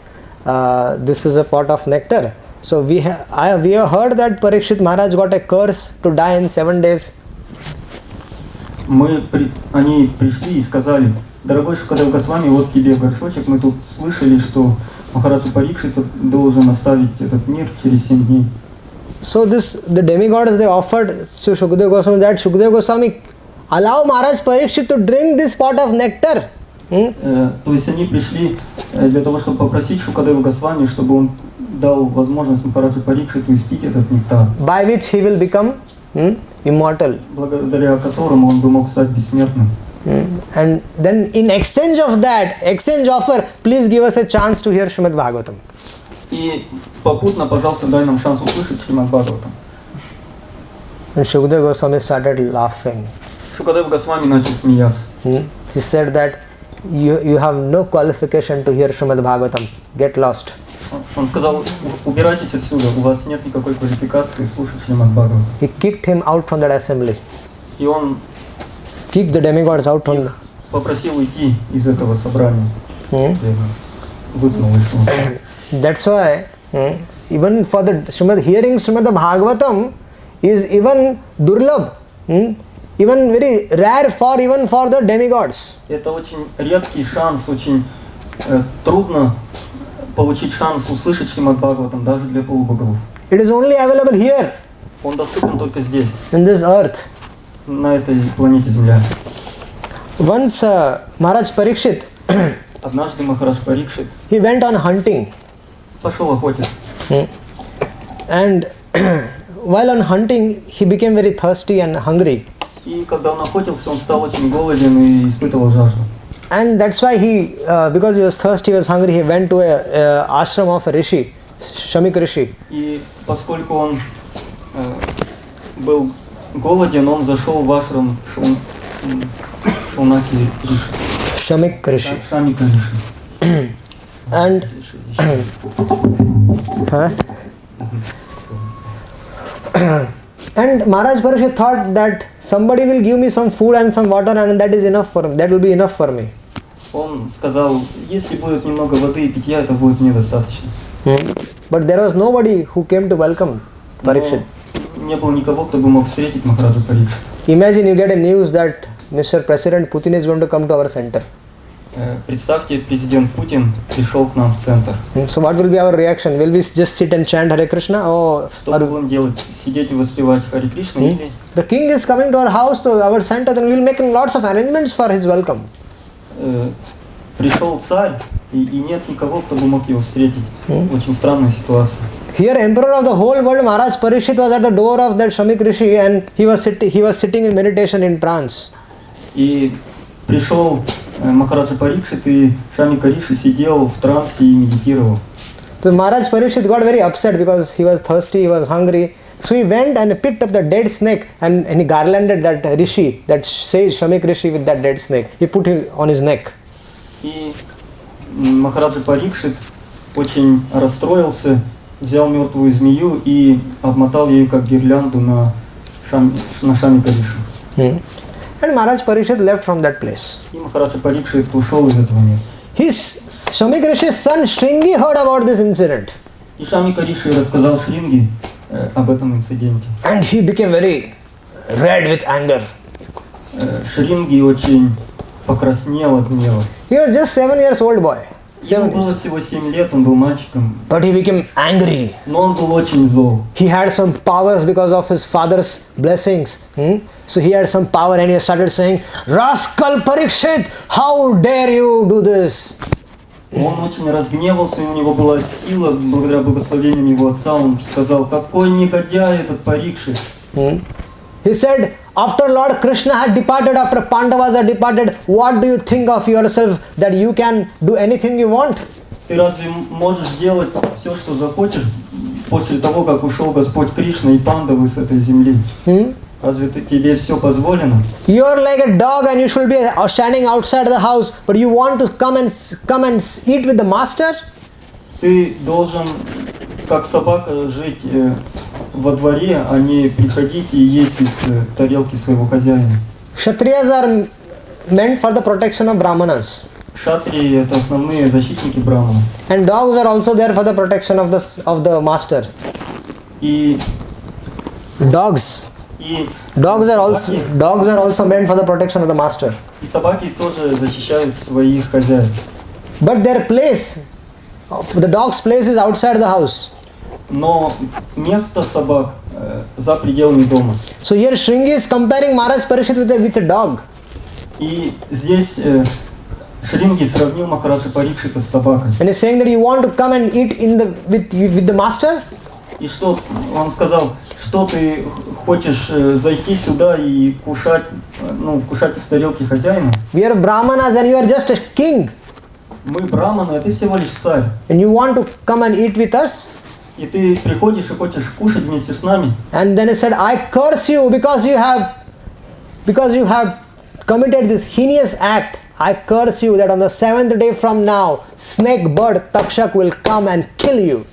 this is a pot of nectar. So we have heard that Parikshit Maharaj got a curse to die in 7 days. Они пришли и сказали: дорогой Шукадева Госвами, вот тебе горшочек. Мы тут слышали, что Махараджа Парикшит должен оставить этот мир через 7 дней. So the demigods they offered to Shukadeva Goswami that Shukadeva Goswami allow Maharaj Parikshit to drink this pot of nectar. То есть они пришли для того, чтобы попросить Шукадева Госвами, чтобы он дал возможность Махараджу Парикшиту испить этот нектар, By which he will become immortal. благодаря которому он бы мог стать бессмертным. And then in exchange offer, please give us a chance to hear Srimad Bhagavatam. И попутно, пожалуйста, дай нам шанс услышать Шримад Бхагаватам. And Shukadeva Goswami started laughing. Шукадева Госвами начал смеяться. He said that you have no qualification to hear Srimad Bhagavatam. Get lost. Он сказал: убирайтесь отсюда, у вас нет никакой квалификации слушать Шримад Бхагаватам. He kicked him out from that assembly. И он Kicked the demigods out from the... попросил уйти из этого собрания. Выпнул их. That's why even for the hearing Srimad Bhagavatam is even durlabh, even very rare even for the demigods. Это очень редкий шанс, очень трудно получить шанс услышать Шримад Бхагаватам даже для полубогов. It is only available here, Он доступен только здесь, in this earth. на этой планете Земля. Once Maharaj Parikshit, Однажды Махарадж Парикшит he went on hunting. пошел охотиться. And while on hunting, he became very thirsty and hungry. И когда он охотился, он стал очень голоден и испытывал жажду. And that's why because he was thirsty, he was hungry, he went to a ashram of a rishi, Shamik Rishi. И поскольку он был голоден, он зашел в ашрам Шаунаки Риши. Shamik Rishi. Шамика Риши. And and Maharaj Parikshit thought that somebody will give me some food and some water and that is enough for me. That will be enough for me. Он сказал: если будет немного воды и питья, это будет мне достаточно. But there was nobody who came to welcome Parikshit. Не было никого, кто бы мог встретить Махараджа Парикшита. Imagine you get a news that Mr. President Putin is going to come to our center. Представьте, президент Путин пришел к нам в центр. So what will be our reaction? Will we just sit and chant Hare Krishna? Or Что будем делать? Сидеть и воспевать Харе Кришну или... the king is coming to our house, to our center, then we will make lots of arrangements for his welcome. Пришел царь, и нет никого, кто бы мог его встретить. Очень странная ситуация. Here, emperor of the whole world, Maharaj Parikshit was at the door of that Shamik Rishi, and he was sitting in meditation in trance. И пришел Махараджа Парикшит, и Шамика Риши сидел в трансе и медитировал. So Maharaj Parikshit got very upset because he was thirsty, he was hungry. So he went and picked up the dead snake and he garlanded that Rishi, that sage Shamik Rishi, with that dead snake. He put it on his neck. И Махараджа Парикшит очень расстроился, взял мертвую змею и обмотал ею как гирлянду на Шамика Ришу. And Maharaj Parikshit left from that place. И Махараджа Парикшит ушел из этого места. His Shamik Rishi's son Shringi heard about this incident. И Шамика Риши рассказал Шринги об этом инциденте. And he became very red with anger. Шринги очень покраснел от гнева. He was just 7 years old boy. Ему было всего 7 лет, он был мальчиком. But he became angry. Но он был очень зол. He had some powers because of his father's blessings. So he had some power and he started saying, "Rascal Parikshit, how dare you do this?" Он очень разгневался, и у него была сила, благодаря благословениям его отца. Он сказал: "Какой негодяй этот Парикшит!" He said, after Lord Krishna had departed, after Pandavas had departed, what do you think of yourself that you can do anything you want? Ты разве можешь сделать все, что захочешь, после того, как ушел Господь Кришна и Пандавы с этой земли? Разве тебе все позволено? You are like a dog and you should be standing outside the house, but you want to come and eat with the master? Ты должен, как собака, жить во дворе, а не приходить и есть из тарелки своего хозяина. Kshatriyas are meant for the protection of Brahmanas. Кшатрии — это основные защитники Брахмана. And dogs are also there for the protection of the master. И Dogs are also meant for the protection of the master. И собаки тоже защищают своих хозяев. But their place, the dog's place is outside the house. Но место собак за пределами дома. So here Shringi is comparing Maharaj Parikshit with a dog. И здесь Шринги сравнил Махараджа Парикшита с собакой. And he's saying that you want to come and eat with the master? И что он сказал, что ты хочешь зайти сюда и кушать из тарелки хозяина? We are Brahmanas and you are just a king. Мы браманы, а ты всего лишь царь. And you want to come and eat with us? И ты приходишь и хочешь кушать вместе с нами. And then he said, I curse you because you have committed this heinous act. I curse you that on the 7th day from now, snake bird Takshak will come and kill you.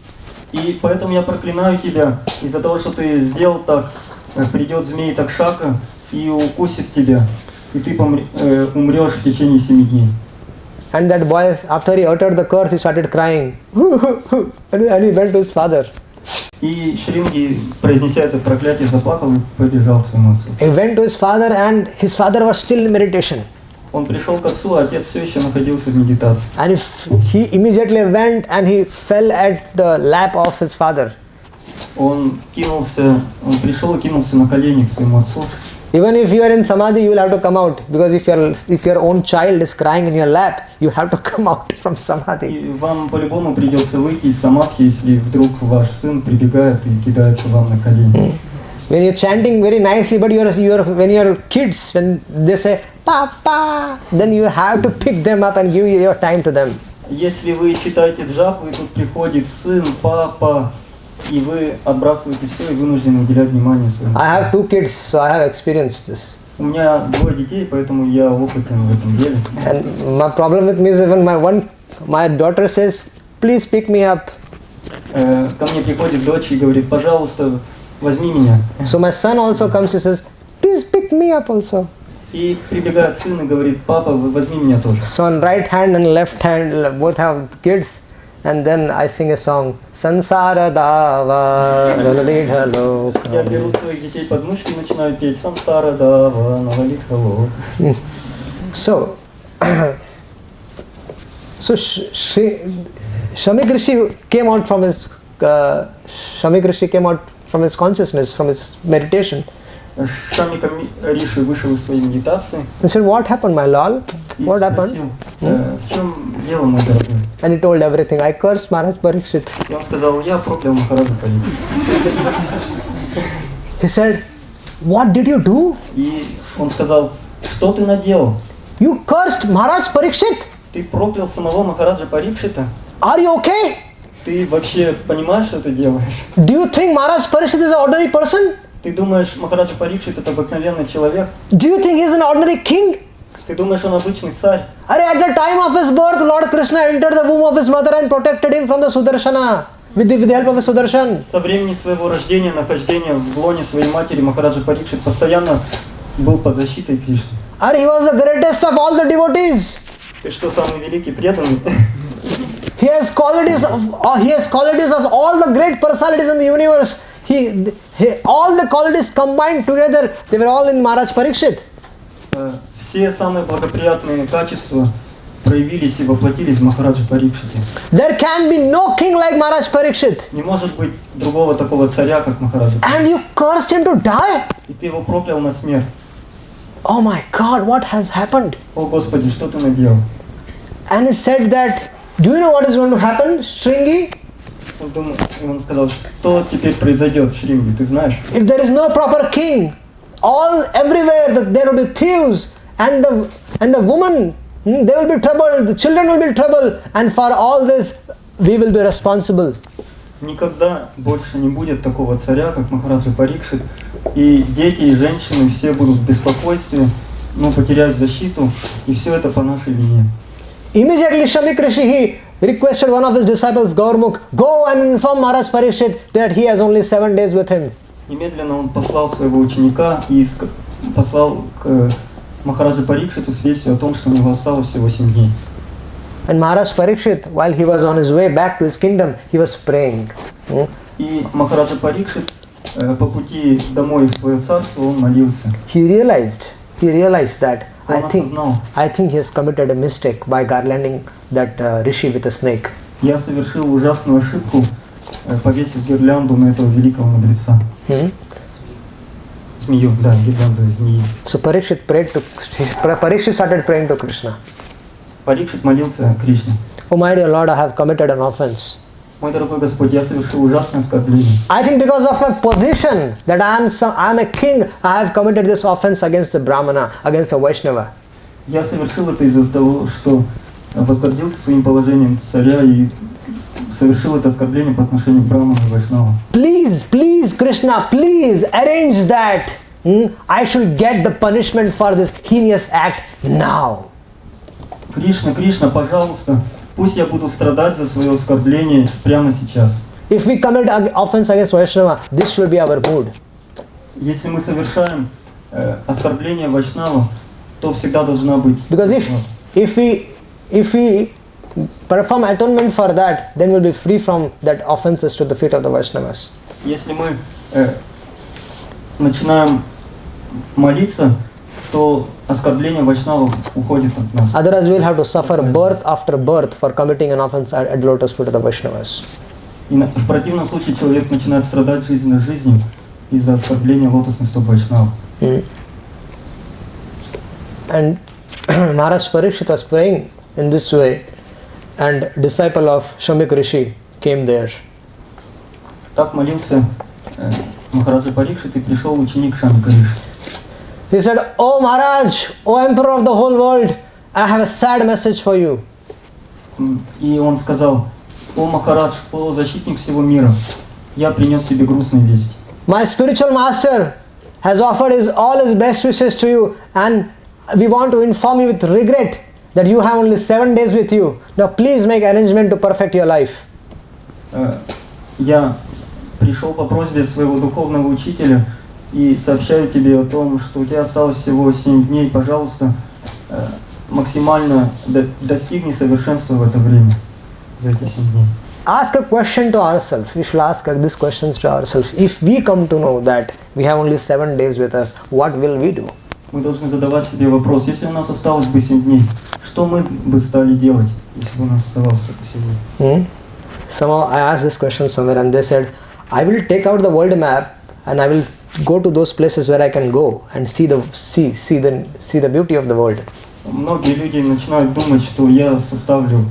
И поэтому я проклинаю тебя из-за того, что ты сделал так. Придет змей Такшака и укусит тебя, и ты умрешь в течение 7 дней. And that boy, after he uttered the curse, he started crying. And he went to his father. И Шринги, произнеся это проклятие, заплакал и побежал к своему отцу. He went to his father and his father was still in meditation. Он пришел к отцу, а отец все еще находился в медитации. And he immediately went and he fell at the lap of his father. Он пришел и кинулся на колени к своему отцу. Even if you are in samadhi, you will have to come out, because if your own child is crying in your lap, you have to come out from samadhi. И вам по-любому придется выйти из самадхи, если вдруг ваш сын прибегает и кидается вам на колени. When you're chanting very nicely, but when you're kids, when they say Papa, then you have to pick them up and give your time to them. Если вы читаете джапу, и тут приходит сын, папа, и вы отбрасываете все и вынуждены уделять внимание своему. I have 2 kids, so I have experienced this. У меня 2 детей, поэтому я опытен в этом деле. And my problem with me is even my daughter says, please pick me up. Ко мне приходит дочь и говорит, пожалуйста, возьми меня. So my son also comes and says, please pick me up also. И прибегает сын и говорит, папа, возьми меня тоже. So on right hand and left hand, both have kids. and then I sing a song, Sansara Dava Lalita Loka. Я беру своих детей под мышки и начинаю петь «Сансара дава, навалит холод». So, Shamik Rishi came out from his consciousness, from his meditation. Шамика Риши вышел из своей медитации. He said, "What happened, my lord? What happened?" Спросил, в чем дело, мой дорогой? And he told everything. I cursed Maharaj Parikshit. И он сказал, я проклял Махараджа Парикшита. He said, "What did you do? И он сказал, что ты наделал? You cursed Maharaj Parikshit? Ты проклял самого Махараджа Парикшита? Are you okay? Ты вообще понимаешь, что ты делаешь? Do you think Maharaj Parikshit is an ordinary person? Ты думаешь, Махараджа Парикшит это обыкновенный человек? Do you think he is an ordinary king? Ты думаешь, он обычный царь? At the time of his birth, Lord Krishna entered the womb of his mother and protected him from the Sudarshana with the help of a Sudarshan. Со времени своего рождения, нахождения в лоне своей матери, Махараджа Парикшит постоянно был под защитой Кришны. He was the greatest of all the devotees. Ты что, самый великий преданный? He has qualities of all the great personalities in the universe. All the qualities combined together, they were all in Maharaj Parikshit. Все самые благоприятные качества проявились и воплотились в Махараджа Парикшите. There can be no king like Maharaj Parikshit. Не может быть другого такого царя, как Махараджа. And you cursed him to die? И ты его проклял на смерть. Oh my God, what has happened? О Господи, что ты наделал? And he said that, do you know what is going to happen, Shringi? Он сказал, что теперь произойдет в Шримге, ты знаешь? If there is no proper king, everywhere there will be thieves, and the woman, they will be troubled, the children will be troubled, and for all this we will be responsible. Никогда больше не будет такого царя, как Махараджа Парикшит, и дети, и женщины все будут в беспокойстве, потеряют защиту, и все это по нашей вине. Immediately Shamik Rishi, he requested one of his disciples, Gaurmukh, go and inform Maharaj Parikshit that he has only 7 days with him. Немедленно он послал своего ученика и послал к Махараджа Парикшиту с вестью о том, что у него осталось всего 7 дней. And Maharaj Parikshit, while he was on his way back to his kingdom, he was praying. И Махараджа Парикшит по пути домой в свое царство он молился. He realized that Он осознал. I think he has committed a mistake by garlanding that rishi with a snake. Я совершил ужасную ошибку, повесив гирлянду на этого великого мудреца. Змею, да, гирлянду из змеи. So Parikshit started praying to Krishna. Парикшит молился Кришне. Oh my dear Lord, I have committed an offense. Мой дорогой Господь, я совершил ужасное оскорбление. I think because of my position that I am a king, I have committed this offense against the Brahmana, against the Vaishnava. Я совершил это из-за того, что возгордился своим положением царя и совершил это оскорбление по отношению к Брахману и Вайшнаву. Please, Krishna, please arrange that I should get the punishment for this heinous act now. Кришна, пожалуйста, пусть я буду страдать за свое оскорбление прямо сейчас. If we commit offense against Vaishnava, this should be our mood. Если мы совершаем оскорбление Вайшнава, то всегда должна быть. Because if we perform atonement for that, then we'll be free from that offenses to the feet of the Vaishnavas. Если мы начинаем молиться, то оскорбление Вайшнавов уходит от нас. Otherwise, we'll have to suffer birth after birth for committing an offense at the lotus feet of the Vaishnavas. И в противном случае человек начинает страдать жизненной жизнью из-за оскорбления лотосных стоп Вайшнавов. And Maharaj Parikshit was praying in this way, and disciple of Shamik Rishi came there. Так молился Махараджа Парикшит, и пришел ученик Шамика Риши. He said, "Oh Maharaj, oh Emperor of the whole world, I have a sad message for you." И он сказал: «О Махарадж, о защитник всего мира, я принес тебе грустные вести. My spiritual master has offered all his best wishes to you, and we want to inform you with regret that you have only 7 days with you. Now please make arrangement to perfect your life." Я пришел по просьбе своего духовного учителя и сообщаю тебе о том, что у тебя осталось всего 7 дней. Пожалуйста, максимально достигни совершенства в это время. за эти 7 дней. Ask a question to ourselves. We should ask these questions to ourselves. If we come to know that we have only 7 days with us, what will we do? Мы должны задавать себе вопрос, если у нас осталось бы 7 дней, что мы бы стали делать, если бы у нас оставалось только 7 дней? Somehow I asked this question somewhere and they said, I will take out the world map and I will go to those places where I can go and see the beauty of the world. Многие люди начинают думать, что я составлю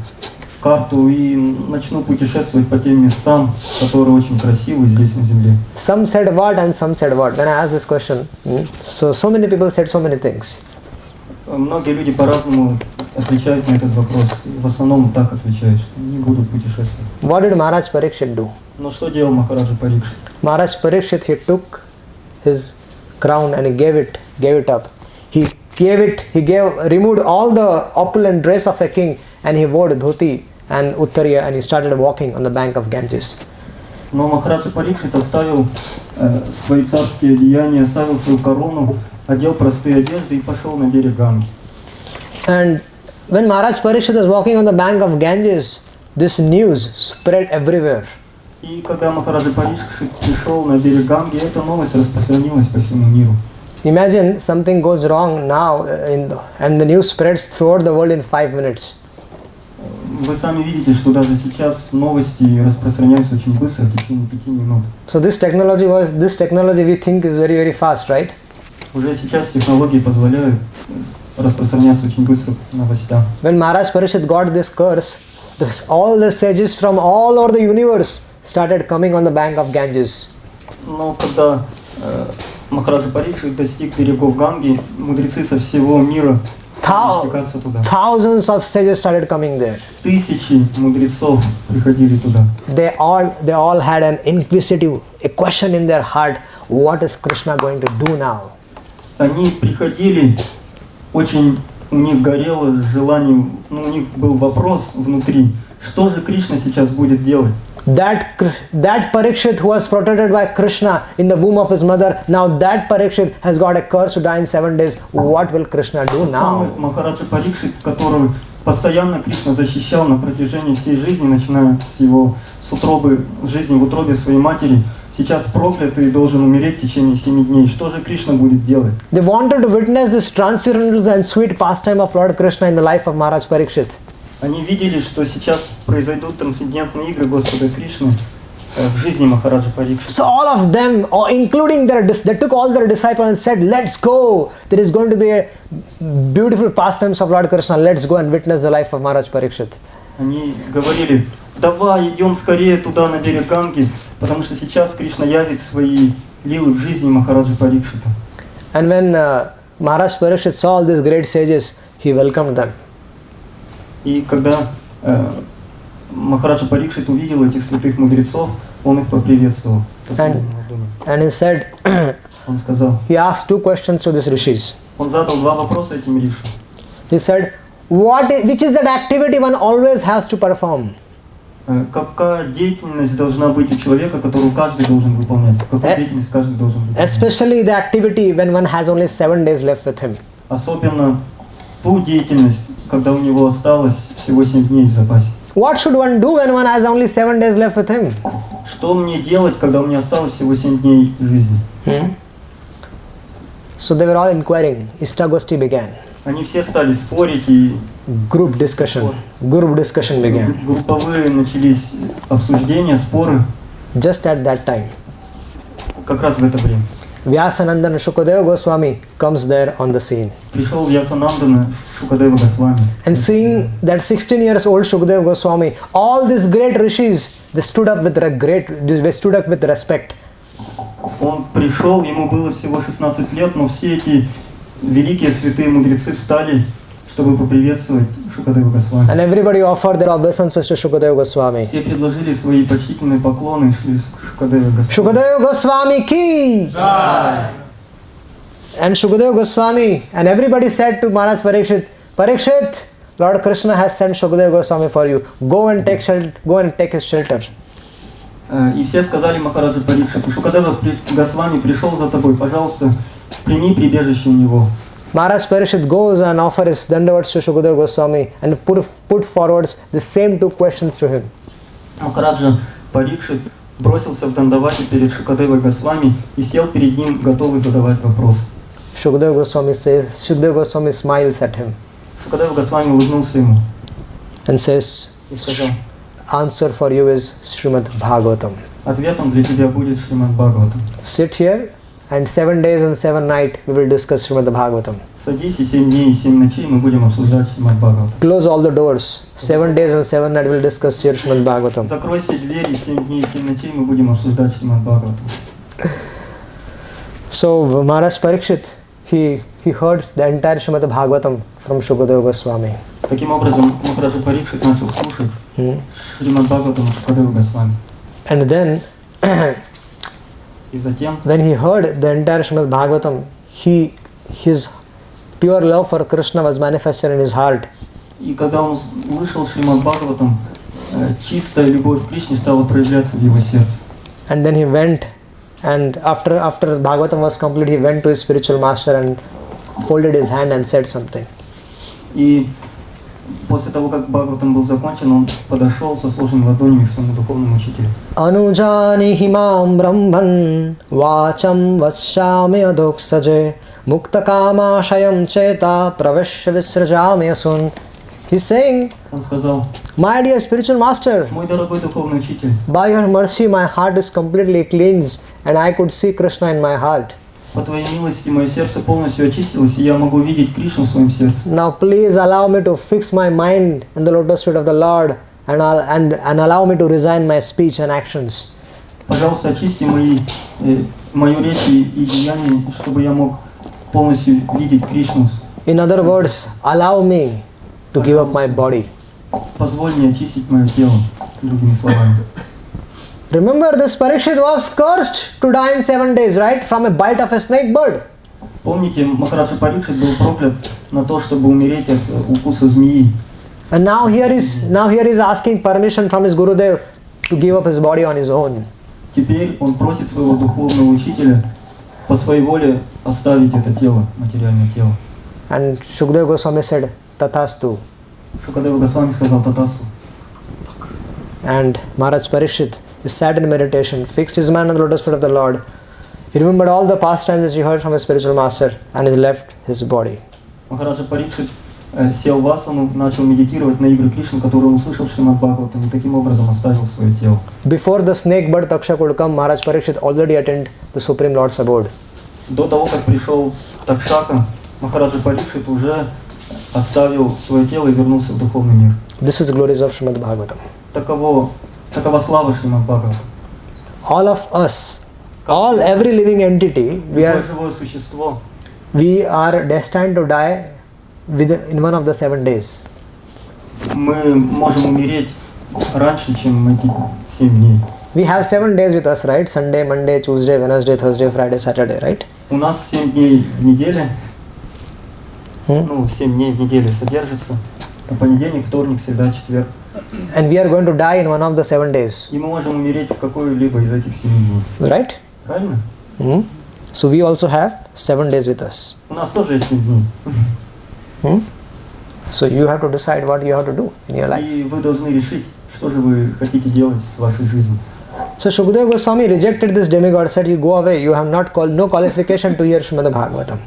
карту и начну путешествовать по тем местам, которые очень красивы здесь на земле. Some said what and some said what. When I asked this question, so many people said so many things. Многие люди по-разному отвечают на этот вопрос. В основном так отвечают, что не будут путешествовать. What did Maharaj Parikshit do? Но что делал Махараджа Парикшит? Maharaj Parikshit, he took his crown and he gave it up. He removed all the opulent dress of a king and he wore dhoti and uttariya and he started walking on the bank of Ganges. Но Махараджа Парикшит оставил свои царские одеяния, оставил свою корону, одел простые одежды и пошел на берег Ганги. And when Maharaj Parikshit was walking on the bank of Ganges, this news spread everywhere. И когда Махараджа Парикшит пришел на берег Ганги, эта новость распространилась по всему миру. Imagine something goes wrong now and the news spreads throughout the world in 5 minutes. Вы сами видите, что даже сейчас новости распространяются очень быстро, в течение 5 минут. So this technology we think is very, very fast, right? Уже сейчас технологии позволяют распространяться очень быстро новостям. When Maharaj Parikshit got this curse, all the sages from all over the universe started coming on the bank of Ganges. Но когда Махараджа Парикшит достиг берегов Ганги, мудрецы со всего мира стали стекаться туда. Thousands of sages started coming there. Тысячи мудрецов приходили туда. They all had a question in their heart. What is Krishna going to do now? Они приходили, очень у них горело желание, у них был вопрос внутри, что же Кришна сейчас будет делать? That Parikshit who was protected by Krishna in the womb of his mother, now that Parikshit has got a curse to die in 7 days. What will Krishna do now? Махараджа Парикшит, которого постоянно Кришна защищал на протяжении всей жизни, начиная с его жизни в утробе своей матери, сейчас проклят и должен умереть в течение 7 дней. Что же Кришна будет делать? They wanted to witness this transcendental and sweet pastime of Lord Krishna in the life of Maharaj Parikshit. Они видели, что сейчас произойдут трансцендентные игры Господа Кришны в жизни Махараджа Парикшита. So all of them, including they took all their disciples and said, "Let's go. There is going to be a beautiful pastimes of Lord Krishna. Let's go and witness the life of Maharaj Parikshit." Они говорили: давай, идем скорее туда, на берег Ганги, потому что сейчас Кришна явит свои лилы в жизни Махараджа Парикшита. And when Maharaj Parikshit saw all these great sages, he welcomed them. И когда Махараджа Парикшит увидел этих святых мудрецов, он их поприветствовал. And he said, Он сказал, he asked 2 questions to these rishis. Он задал 2 вопроса этим риши. He said, which is that activity one always has to perform? Какая деятельность должна быть у человека, которую каждый должен выполнять? Какую деятельность каждый должен выполнять? Especially the activity when one has only 7 days left with him. Особенно ту деятельность, когда у него осталось всего 7 дней в запасе. What should one do when one has only 7 days left with him? Что мне делать, когда у меня осталось всего 7 дней жизни? So they were all inquiring. Ishtagosti began. Они все стали спорить и Group discussion began. Групповые начались обсуждения, споры. Just at that time, Как раз в это время. Vyasanandana Shukadeva Goswami comes there on the scene. Пришел Вьясанандана Шукадева Госвами. And seeing that 16 years old Shukadeva Goswami, all these great rishis, they stood up with respect. Он пришел, ему было всего 16 лет, но все эти великие святые мудрецы встали, чтобы поприветствовать Шукадева Госвами. And everybody offered their obeisances to Shukadeva Goswami. Все предложили свои почтительные поклоны и шли к Шукадеве Госвами. Shukadeva Goswami ki! And Shukadeva Goswami, and everybody said to Maharaj Parikshit, Parikshit, Lord Krishna has sent Shukadeva Goswami for you. Go and take his shelter. И все сказали Махараджа Парикшиту: Шукадева Госвами пришел за тобой, пожалуйста, прими прибежище у него. Maharaj Parikshit goes and offers dandavats to Shukadeva Goswami and put forwards the same two questions to him. Махараджа Парикшит бросился в Дандавати перед Шукадевой Госвами и сел перед ним, готовый задавать вопрос. Shukadeva Goswami smiles at him Шукадева Госвами улыбнулся ему and says, и сказал: answer for you is Srimad Bhagavatam. ответом для тебя будет Шримад Бхагаватам. Sit here and 7 days and 7 nights we will discuss Srimad Bhagavatam. Садись, и 7 дней и 7 ночей мы будем обсуждать Шримад Бхагаватам. Close all the doors. 7 days and 7 nights we will discuss here Srimad Bhagavatam. Закрой все двери, 7 дней и 7 ночей мы будем обсуждать Шримад Бхагаватам. So Maharaj Parikshit, he heard the entire Srimad Bhagavatam from Shukadeva Goswami. Таким образом, Махараджа Парикшит начал слушать Шримад Бхагаватам Шукадевы Госвами. And then, И затем, when he heard the entire Srimad Bhagavatam, his pure love for Krishna was manifested in his heart. и когда он услышал Шримад Бхагаватам, чистая любовь к Кришне стала проявляться в его сердце. And then he went, and after Bhagavatam was complete, he went to his spiritual master and folded his hand and said something. И после того, как Бхагаватам был закончен, он подошел со сложенными ладонями к своему духовному учителю. Anujani himam brahman vacham vasyami adoksaje mukta kama shayam cheta praveshya visrajami asun. He's saying, Он сказал: my dear spiritual master, мой дорогой духовный учитель, by your mercy my heart is completely cleansed and I could see Krishna in my heart. по твоей милости мое сердце полностью очистилось, и я могу видеть Кришну в своем сердце. Now please allow me to fix my mind in the lotus feet of the Lord and allow me to resign my speech and actions. Пожалуйста, очисти мою речь и деяния, чтобы я мог полностью видеть Кришну. In other words, allow me to give up my body. Позволь мне очистить мое тело, другими словами. Remember, this Parikshit was cursed to die in 7 days, right? From a bite of a snake bird. Помните, Махараджа Парикшит был проклят на то, чтобы умереть от укуса змеи. And now here is asking permission from his Gurudev to give up his body on his own. Теперь он просит своего духовного учителя по своей воле оставить это тело, материальное тело. And Shukadeva Goswami said, Tathastu. Шукадева Госвами сказал Татасу. And Maharaj Parikshit, he sat in meditation, fixed his mind on the lotus feet of the Lord. He remembered all the pastimes that he heard from his spiritual master and he left his body. Махараджа Парикшит сел в асану, начал медитировать на игры Кришны, которые он услышал в Шримад Бхагаватам, и таким образом оставил свое тело. Before the snake bird Taksha could come, Maharaj Parikshit already attained the Supreme Lord's abode. До того, как пришел Такшака, Махараджа Парикшит уже оставил свое тело и вернулся в духовный мир. This is the glories of Srimad Bhagavatam. Такова слава Шримад Бхагаватам. All of us, every living entity, Любое живое существо, we are destined to die in one of the 7 days. мы можем умереть раньше, чем эти 7 дней. We have 7 days with us, right? Sunday, Monday, Tuesday, Wednesday, Thursday, Friday, Saturday, right? У нас 7 дней в неделе, 7 дней в неделе содержится. Понедельник, вторник, среда, четверг. And we are going to die in one of the 7 days. И мы можем умереть в какой-либо из этих 7 дней. Right? Правильно? So we also have 7 days with us. У нас тоже есть 7 дней. So you have to decide what you have to do in your life. И вы должны решить, что же вы хотите делать с вашей жизнью. So Shukadeva Goswami rejected this demigod, said, you go away, you have no qualification to hear Srimad Bhagavatam.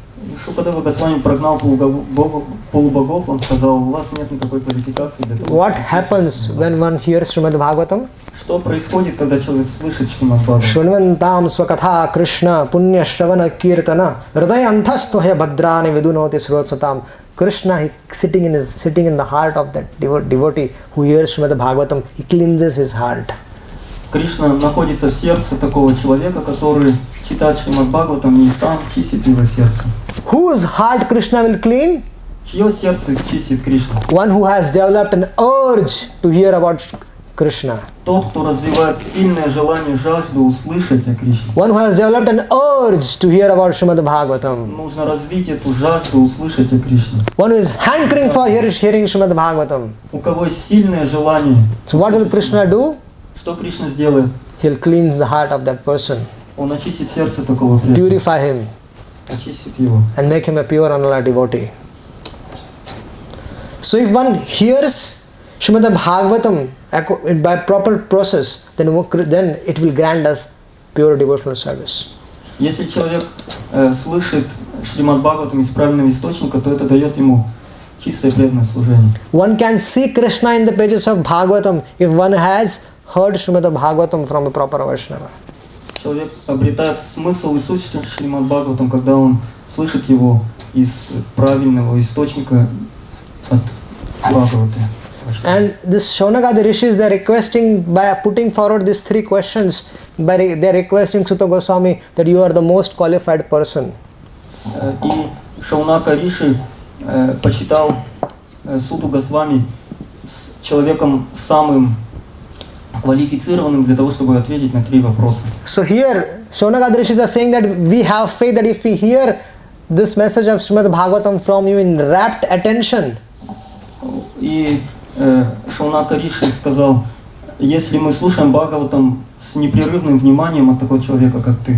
Шукадева Госвами прогнал полубогов, он сказал, у вас нет никакой квалификации для того. What happens when one hears Srimad Bhagavatam? Что происходит, когда человек слышит Шримад Бхагаватам? Shunvantam swakatha Krishna punya shravana kirtana hridayanthastohe bhadrani vidunoti srotsatam. Krishna, he sitting in the heart of that devotee who hears Srimad Bhagavatam, he cleanses his heart. Кришна находится в сердце такого человека, который читает Шримад Бхагаватам и сам чистит его сердце. Whose heart Krishna will clean? Чье сердце чистит Кришна? One who has developed an urge to hear about Krishna. Тот, кто развивает сильное желание, жажду услышать о Кришне. One who has developed an urge to hear about Srimad Bhagavatam. Нужно развить эту жажду услышать о Кришне. One who is hankering for hearing Srimad Bhagavatam. У кого есть сильное желание. So what will Krishna do? Что Кришна сделает? He'll cleanse the heart of that person, Он очистит сердце такого преданного. purify him, очистит его. And make him a pure Anala devotee. So if one hears Srimad Bhagavatam by proper process, then it will grant us pure devotional service. Если человек слышит Шримад Бхагаватам из правильного источника, то это дает ему чистое преданное служение. One can see Krishna in the pages of Bhagavatam if one has heard Srimad Bhagavatam from a proper Vaishnava. Человек обретает смысл и суть Шримад Бхагаватам, когда он слышит его из правильного источника от Бхагавата. And this Shaunakadi rishis, they are requesting, by putting forward these three questions, they are requesting Sutta Goswami that you are the most qualified person. И Шаунака Риши посчитал Суту Госвами человеком самым квалифицированным для того, чтобы ответить на три вопроса. So here, Shaunakadi rishis are saying that we have faith that if we hear this message of Srimad Bhagavatam from you in rapt attention, и Шаунака Риши сказал, если мы слушаем Бхагаватам с непрерывным вниманием от такого человека, как ты,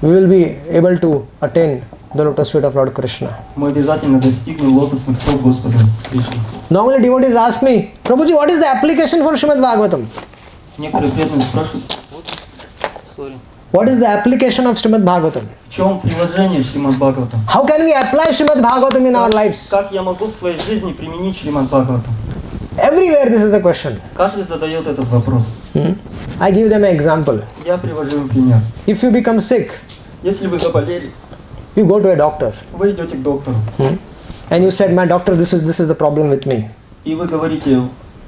we will be able to attain the lotus feet of Lord Krishna. мы обязательно достигнем лотосных стоп Господа Кришны. Normally devotees ask me, Prabhuji, what is the application for Srimad Bhagavatam? Некоторые преданные спрашивают, What is the application of Srimad Bhagavatam? в чем приложение Шримад Бхагаватам? How can we apply Srimad Bhagavatam in our lives? Как я могу в своей жизни применить Шримад Бхагаватам? Everywhere this is the question. Каждый задает этот вопрос. I give them an example. Я привожу им пример. If you become sick, Если вы заболели, you go to a doctor вы идете к доктору, and you said, my doctor, this is the problem with me. и вы говорите,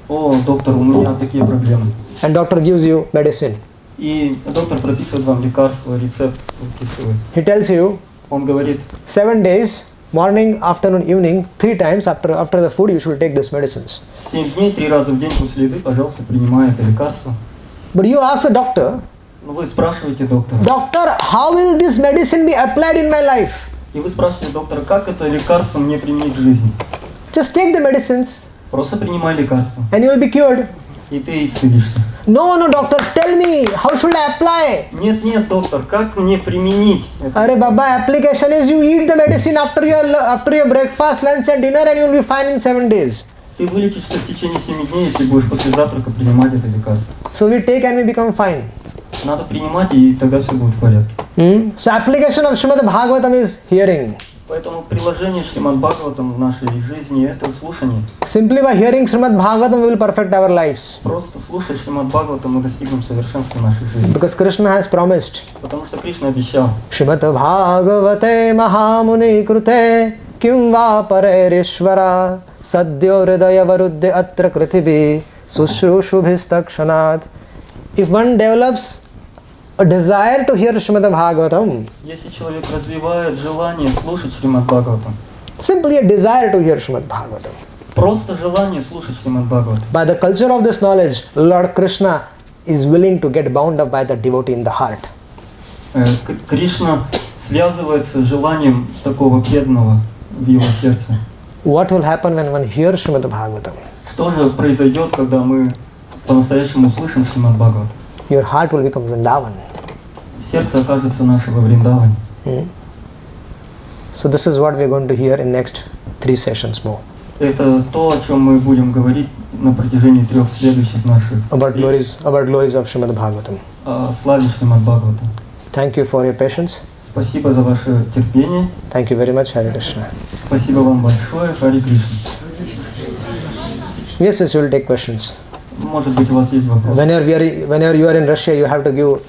о, доктор, у меня такие проблемы. And doctor gives you medicine. И доктор прописывает вам лекарство, рецепт выписывает. He tells you, Он говорит, 7 days, morning, afternoon, evening, 3 times after the food you should take these medicines. 7 дней, 3 раза в день после еды, пожалуйста, принимай это лекарство. But you ask the doctor, Но вы спрашиваете доктора. Doctor, how will this medicine be applied in my life? И вы спрашиваете доктора, как это лекарство мне применить в жизни? Just take the medicines Просто принимай лекарство, and you will be cured. и ты исцелишься. No, doctor, tell me, how should I apply? Нет, доктор, как мне применить это? Arey Baba, application is you eat the medicine after your breakfast, lunch and dinner and you will be fine in 7 days. Ты вылечишься в течение 7 дней, если будешь после завтрака принимать это лекарство. So we take and we become fine. Надо принимать, и тогда все будет в порядке. So application of Srimad Bhagavatam is hearing. Поэтому приложение Шримад Бхагаватам в нашей жизни – это слушание. Simply by hearing Srimad Bhagavatam we will perfect our lives. Просто слушая Шримад Бхагаватам мы достигнем совершенства нашей жизни. Because Krishna has promised. Потому что Кришна обещал. Srimad Bhagavate Mahamuni Krute Kim va parerishvara Sadyo hridaya varudde atra krithibhi Sushrushubistakshanat. If one develops a desire to hear Srimad Bhagavatam, Если человек развивает желание слушать Шримад Бхагаватам, simply a desire to hear Srimad Bhagavatam, просто желание слушать Шримад Бхагаватам, by the culture of this knowledge, Lord Krishna is willing to get bound up by the devotee in the heart. Кришна связывается с желанием такого преданного в его сердце. What will happen when one hears Srimad Bhagavatam? Что же произойдет, когда мы по-настоящему услышим Шримад Бхагаватам? Your heart will become Vrindavan. Сердце окажется нашего Вриндавани. So this is what we are going to hear in next 3 sessions more. Это то, о чем мы будем говорить на протяжении 3 следующих наших About встреч glories of Srimad Bhagavatam. о славе Шримад Бхагаватам. Thank you for your patience. Спасибо за ваше терпение. Thank you very much, Hare Krishna. Спасибо вам большое, Хари Кришна. Yes, we will take questions. Может быть, у вас есть вопросы? Whenever you are in Russia, you have to give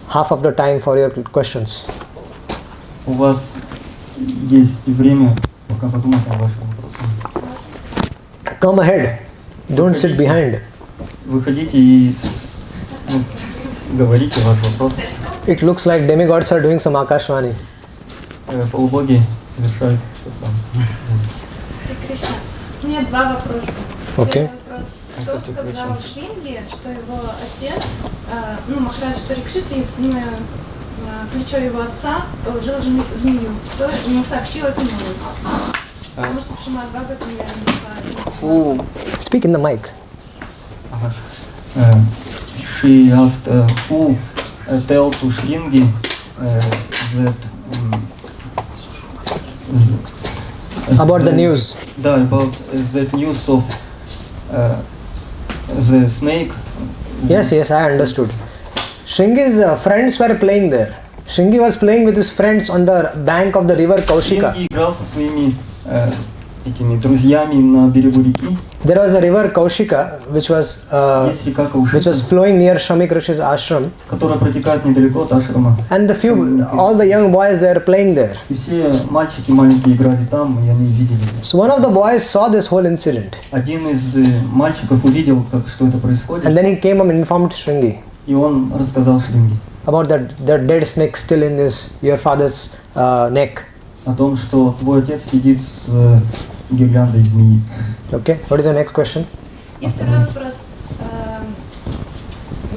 half of the time for your questions. У вас есть и время, пока подумать о ваших вопросах. Come ahead. Don't sit behind. Выходите и говорите ваш вопрос. It looks like demigods are doing some Akashvani. Полубоги совершают что-то. Кришна, у меня 2 вопроса. Okay. Первый вопрос. Кто сказал Швинге, что его отец, Махарадж Парикшит, плечо его отца положил змею? Кто ему сообщил эту новость? Потому что в Шримад Бхагаватам я не знаю. Speak in the mic. She asked who tell to Shringi that About the news. Да, about that news of the snake. Yes, I understood. Shringi's friends were playing there. Shringi was playing with his friends on the bank of the river Kaushika. Шринги играл со своими этими друзьями на берегу реки. There was a river Kaushika which was Есть река Каушика, flowing near Shramik Rishi's ashram, которая протекает недалеко от ашрама. and all the young boys they were playing there. И все мальчики маленькие играли там, и они видели. So one of the boys saw this whole incident, Один из мальчиков увидел, что это происходит, and then he came and informed Shringi и он рассказал Шринги about that dead snake still in your father's neck. о том, что твой отец сидит с гирляндой змеи. Okay, what is the next question? И второй вопрос.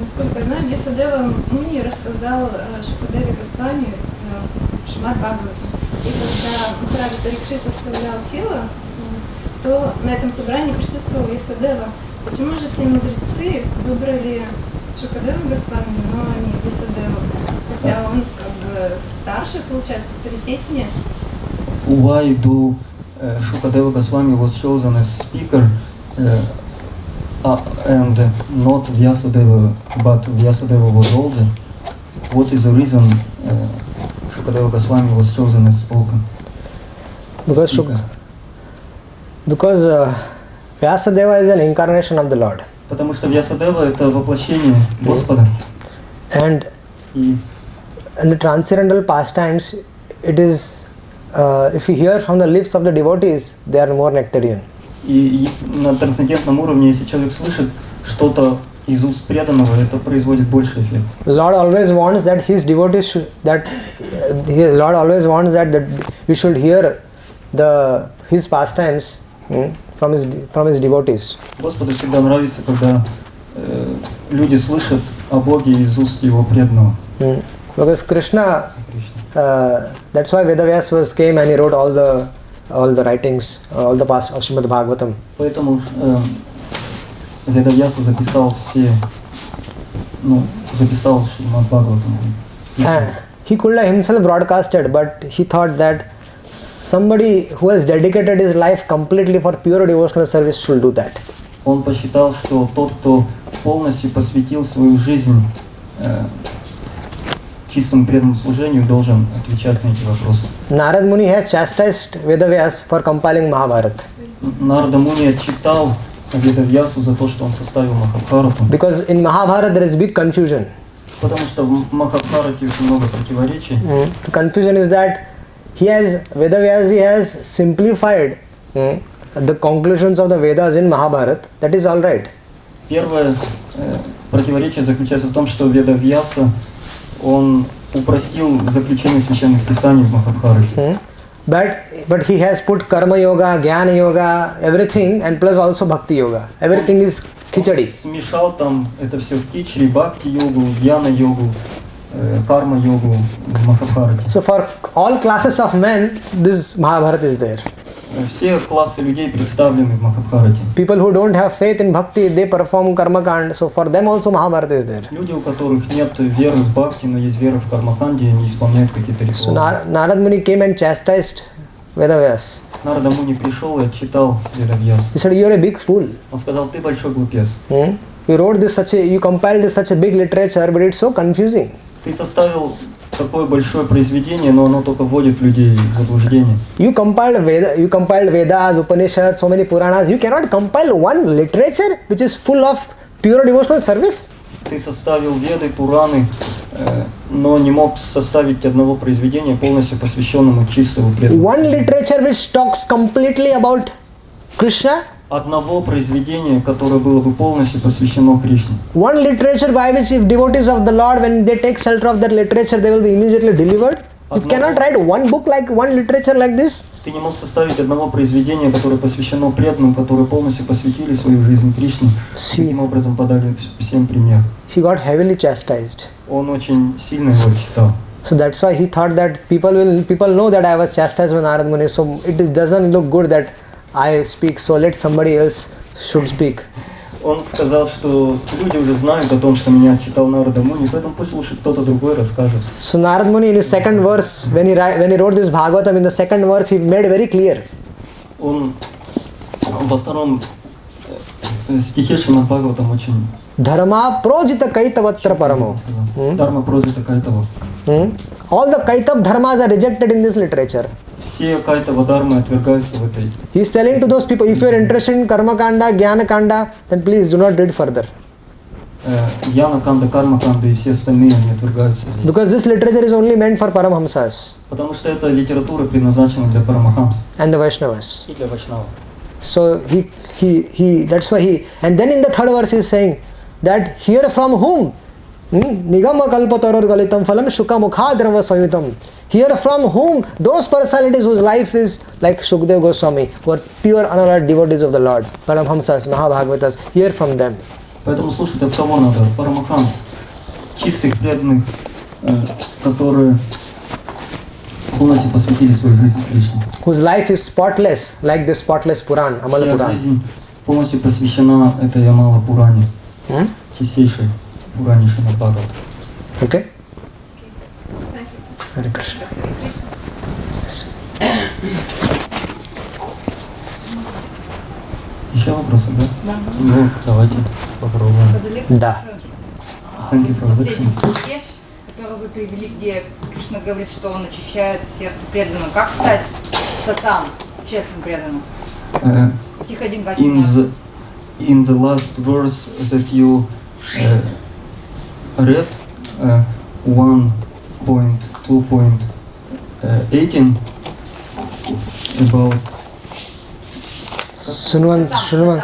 Насколько я знаю, Вьясадева Муни рассказал Шукадеве Госвами Шримад Бхагаватам. И когда Махараджа Парикшит оставлял тело, то на этом собрании присутствовал Вьясадева. Почему же все мудрецы выбрали Шукадеву Госвами, но не Вьясадеву? Хотя он как бы старше, получается, авторитетнее. Why do Shukadeva Goswami was chosen as speaker and not Vyasadeva, but Vyasadeva was older? What is the reason Shukadeva Goswami was chosen as spoken? Because Vyasadeva is an incarnation of the Lord. Потому что Вьясадева это воплощение Господа. And in the transcendental pastimes, it is, if you hear from the lips of the devotees, they are more nectarian. И на трансцендентном уровне, если человек слышит что-то из уст преданного, это производит больший эффект. Lord always wants that his devotees Lord always wants that we should hear his pastimes from his devotees. Господу всегда нравится, когда люди слышат о Боге из уст его преданного. Because Krishna, that's why Vedavyas came and he wrote all the writings, all the past of Srimad Bhagavatam. Поэтому Ведавьяса записал Srimad Bhagavatam. He could have himself broadcasted, but he thought that somebody who has dedicated his life completely for pure devotional service should do that. Он посчитал, что тот, кто полностью посвятил свою жизнь чистому преданному служению, должен отвечать на эти вопросы. Narad Muni has chastised Vedavyas for compiling Mahabharata. Нарада Муни отчитал Ведавьясу за то, что он составил Махабхарату. Because in Mahabharata there is big confusion. Потому что в Махабхарате очень много противоречий. The confusion is that Vedavyas has simplified the conclusions of the Vedas in Mahabharata. That is all right. Первое противоречие заключается в том, что Ведавьяса он упростил заключение священных писаний в Махабхарате. But he has put karma yoga, jnana yoga, everything, and plus also bhakti yoga. Everything is khichadi. Смешал там это все в кичри, бхакти-йогу, дьяна-йогу, карма-йогу в Махабхарате. So for all classes of men, this Mahabharata is there. Все классы людей представлены в Махабхарате. People who don't have faith in bhakti, they perform karma kand. So for them also Mahabharata is there. Люди, у которых нет веры в бхакти, но есть вера в кармаканде, они исполняют какие-то So ритуалы. Narad Muni came and chastised Vedavyas. Нарада Муни пришел и отчитал Ведавьясу. He said, "You are a big fool. Он сказал, ты большой глупец. You compiled such a big literature, but it's so confusing. Ты составил такое большое произведение, но оно только вводит людей в заблуждение. You compiled Vedas, Upanishads, so many Puranas. You cannot compile one literature which is full of pure devotional service." Ты составил Веды, Пураны, но не мог составить одного произведения, полностью посвященному чистому преданному. One literature which talks completely about Krishna. Одного произведения, которое было бы полностью посвящено Кришне. One literature by which if devotees of the Lord, when they take shelter of that literature, they will be immediately delivered. You cannot write one book like one literature like this. Ты не мог составить одного произведения, которое посвящено преданным, которые полностью посвятили свою жизнь Кришне. Таким образом подали всем пример. He got heavily chastised. Он очень сильно его читал. So that's why he thought that people know that I was chastised by Narad Muni, so doesn't look good that I speak, so let somebody else should speak. Он сказал, что люди уже знают о том, что меня читал Нарада Муни, поэтому пусть лучше кто-то другой расскажет. So Narad Muni in his second verse, when he wrote this Bhagavatam, in the second verse, he made it very clear. Он во втором стихе Шримад Бхагаватам очень... Dharma projita kaitavatra paramo. Дharma прожита кайтава. All the kaitav dharmas are rejected in this literature. Все кайтава дharмы отвергаются в этой. He is telling to those people, if you are interested in karma kanda, jnana kanda, then please do not read further. Яна канда, карма канда и все остальные они отвергаются здесь. Because this literature is only meant for Paramhamsas Потому что эта литература предназначена для Парамахамс and the Vaishnavas. и для Вайшнава. So that's why he, and then in the third verse he is saying that hear from whom? Nigama kalpataror galitam phalam shuka mukhadrava sayutam. Hear from whom? Those personalities whose life is like Shukdev Goswami, who are pure unalloyed devotees of the Lord, Paramhamsas, Mahabhagavatas, hear from them. Поэтому слушать от кого надо? Парамахамс, чистых, преданных, которые полностью посвятили свою жизнь Кришне. Whose life is spotless, like the spotless Puran, Amala Чья Puran. жизнь полностью посвящена этой Амала Пуране, чистейшей Пуране Шримад Бхагаватам. Okay? Hare Krishna. Yes. Еще вопросы, да? Да. Ну, давайте попробуем. Да. Thank you for В последнем watching. стихе, который вы привели, где Кришна говорит, что он очищает сердце преданного. Как стать сатан, честным преданным? Стих 1:18. In the last verse that you read, 1.2.18 about Shriman. 1:18.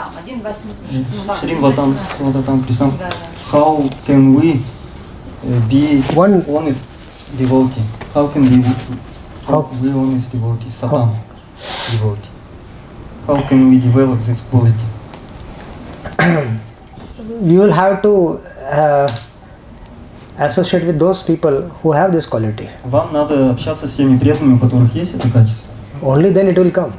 Srimad Krishna. Да. How can we be One- honest devotee? How can we honest devotee? Satan devotee. How can we develop this quality? You will have to associate with those people who have this quality. Вам надо общаться с теми преданными, у которых есть это качество. Only then it will come.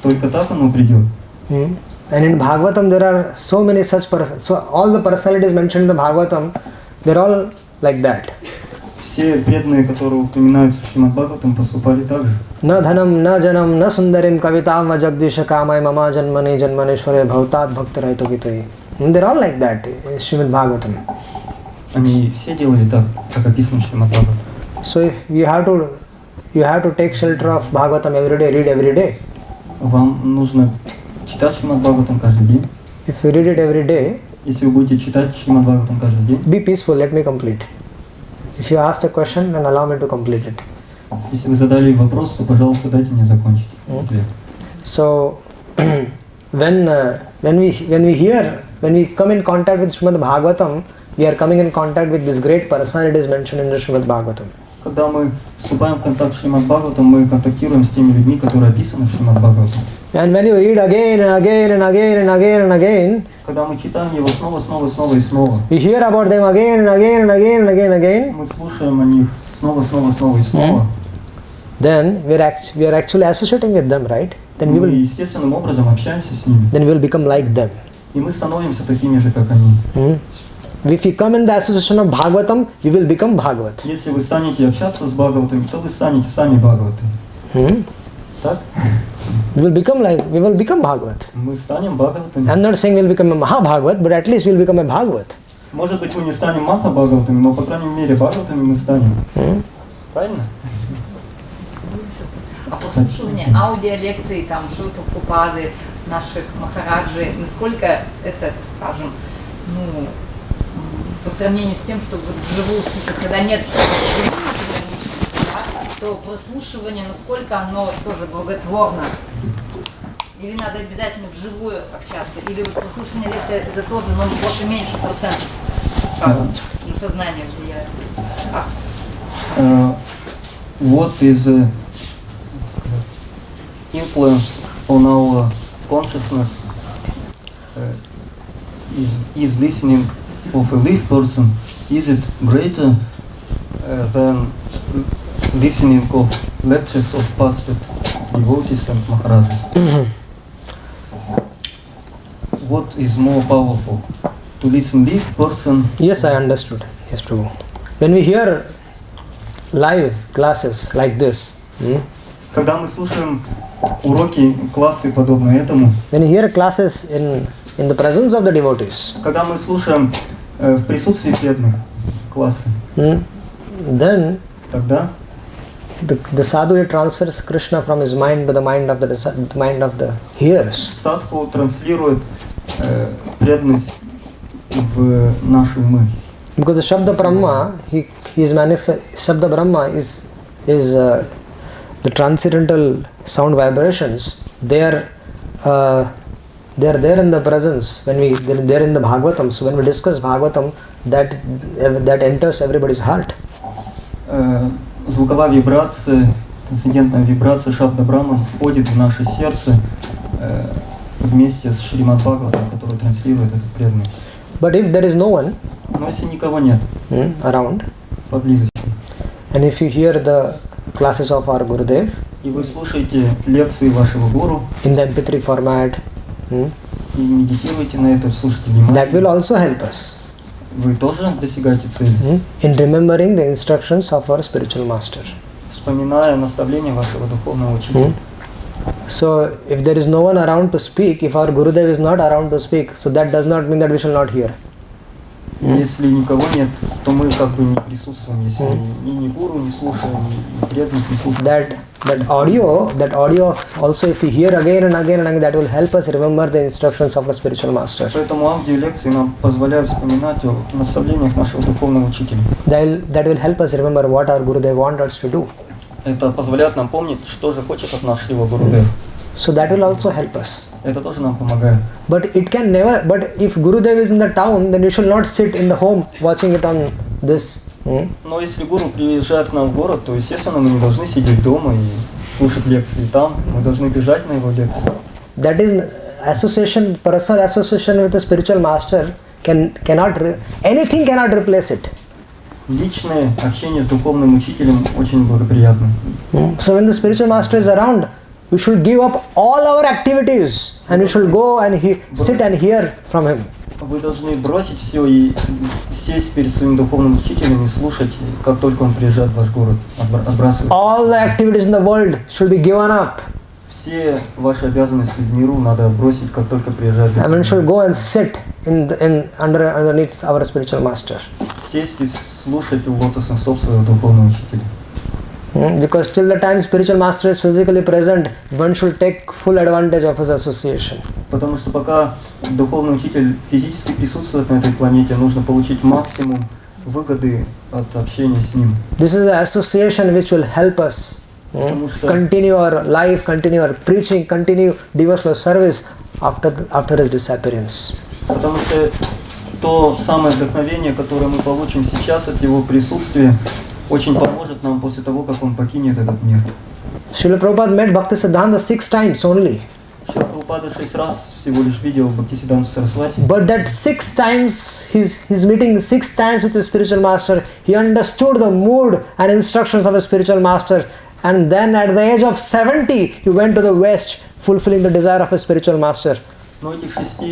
Только так оно придет. And in Bhagavatam there are so many such so all the personalities mentioned in the Bhagavatam, they're all like that. Все преданные, которые упоминаются в Шримад Бхагаватам, поступали так же. Na dhanam, na janam, na sundarim kavitam va jagdisha kamai mama janmani janmaneshware bhavtat bhaktarayto gitoi. They're all like that, Srimad Bhagavatam. Они все делали так, как описано в Шримад Бхагаватам. So if you have to take shelter of Bhagavatam every day, read every day. Вам нужно читать Шримад Бхагаватам каждый день. If you read it every day, Если вы будете читать Шримад Бхагаватам каждый день, be peaceful, let me complete. If you asked a question, then allow me to complete it. если вы задали вопрос, то, пожалуйста, дайте мне закончить ответ. So when we come in contact with Srimad Bhagavatam, we are coming in contact with this great personalities mentioned in the Srimad Bhagavatam. Когда мы вступаем в контакт с Шримад Бхагаватам, мы контактируем с теми людьми, которые описаны в Шримад Бхагаватам. And when you read again and again and again and again and again, Когда мы читаем его снова и снова, we hear about them again and again and again and again and again, мы слушаем о них снова и снова, then we are actually associating with them, right? Then we мы will естественным образом общаемся с ними, become like them. и мы становимся такими же, как они. If you come in the association of Bhagavatam, you will become Bhagavat. Если вы станете общаться с Бхагаватами, то вы станете сами Бхагаватами. Так? We will become Bhagavat. Мы станем Бхагаватами. I'm not saying we'll become a Mahabhagavat, but at least we'll become a Bhagavat. Может быть, мы не станем Маха Бхагаватами, но, по крайней мере, Бхагаватами мы станем. Правильно? А прослушивание аудиолекций, там, Шилы Прабхупады, наших Махараджи, насколько это, скажем, ну, по сравнению с тем, что вот вживую слушать, когда нет то прослушивание, насколько оно тоже благотворно? Или надо обязательно вживую общаться? Или вот прослушивание лекции это тоже, но просто меньше процентов, скажем, на сознание влияет? What is the influence on our consciousness is listening of a live person, is it greater than listening of lectures of past devotees and Maharajas? what is more powerful? To listen big person? Yes, I understood. Yes, Prabhu. When we hear live classes like this, Когда мы слушаем уроки, классы подобные этому, when you hear classes in the presence of the devotees, когда мы слушаем в присутствии преданных классы, then тогда the sadhu transfers Krishna from his mind to the mind of the hearers. садху транслирует преданность в наши умы. Because the Shabda Brahma, Shabda Brahma is the transcendental sound vibrations. They are there in the presence they're in the Bhagavatam. So when we discuss Bhagavatam, that enters everybody's heart. Звуковая вибрация, трансцендентная вибрация Шабда Брахман входит в наше сердце вместе с Шримад Бхагаватом, который транслирует этот преданный. But if there is no one Но если никого нет around, поблизости, and if you hear the classes of our Gurudev и вы слушаете лекции вашего гуру in the MP3 format, и медитируете на это, слушайте that will внимательно, also help us вы тоже достигаете цели, in remembering the instructions of our spiritual master. вспоминая наставления вашего духовного учителя. So if there is no one around to speak, if our Gurudev is not around to speak, so that does not mean that we shall not hear. Если никого нет, то мы как бы не присутствуем, если ни гуру не слушаем, ни преданных не слушаем. That audio also, if we hear again and again and again, that will help us remember the instructions of a spiritual master. Поэтому аудиолекции нам позволяют вспоминать о наставлениях нашего духовного учителя. That will help us remember what our Gurudev wants us to do. Это позволяет нам помнить, что же хочет от нас Шрила Гурудев. So that will also help us. Это тоже нам помогает. But if Gurudev is in the town, then you should not sit in the home watching it on this. Но если гуру приезжает к нам в город, то, естественно, мы не должны сидеть дома и слушать лекции там. Мы должны бежать на его лекции. That is personal association with a spiritual master anything cannot replace it. Личное общение с духовным учителем очень благоприятно. So when the spiritual master is around, we should give up all our activities and we should go and sit and hear from him. Вы должны бросить все и сесть перед своим духовным учителем и слушать, как только он приезжает в ваш город, отбрасывать. All the activities in the world should be given up. Все ваши обязанности в миру надо бросить, как только приезжает. And we should go and sit underneath our spiritual master. Сесть и слушать у лотосных стоп своего духовного учителя. Because till the time spiritual master is physically present, one should take full advantage of his association. Потому что пока духовный учитель физически присутствует на этой планете, нужно получить максимум выгоды от общения с ним. This is the association which will help us continue our life, continue our preaching, continue devotional service after his disappearance. Потому что то самое вдохновение, которое мы получим сейчас от его присутствия, очень поможет нам после того, как он покинет этот мир. Srila Prabhupada met Bhaktisiddhanta 6 times only. Шрила Прабхупада 6 раз всего лишь видел Бхактисиддханту Сарасвати. But that 6 times, his meeting 6 times with his spiritual master, he understood the mood and instructions of his spiritual master. And then at the age of 70, he went to the West, fulfilling the desire of his spiritual master. Но этих 6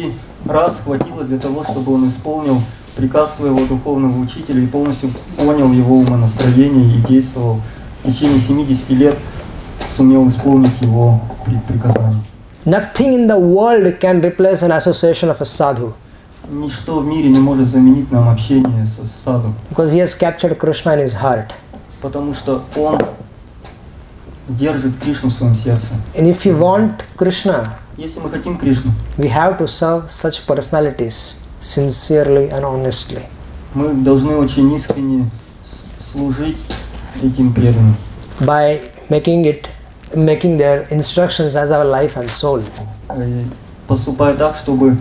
раз хватило для того, чтобы он исполнил приказ своего духовного учителя и полностью понял его умонастроение и действовал в течение 70 лет, сумел исполнить его приказания. Nothing in the world can replace an association of a sadhu. Ничто в мире не может заменить нам общение с саду. Because he has captured Krishna in his heart. Потому что он держит Кришну в своем сердце. And if you want Krishna, Если мы хотим Кришну, we have to serve such personalities sincerely and honestly. мы должны очень искренне служить этим преданным. By making their instructions as our life and soul. Поступая так, чтобы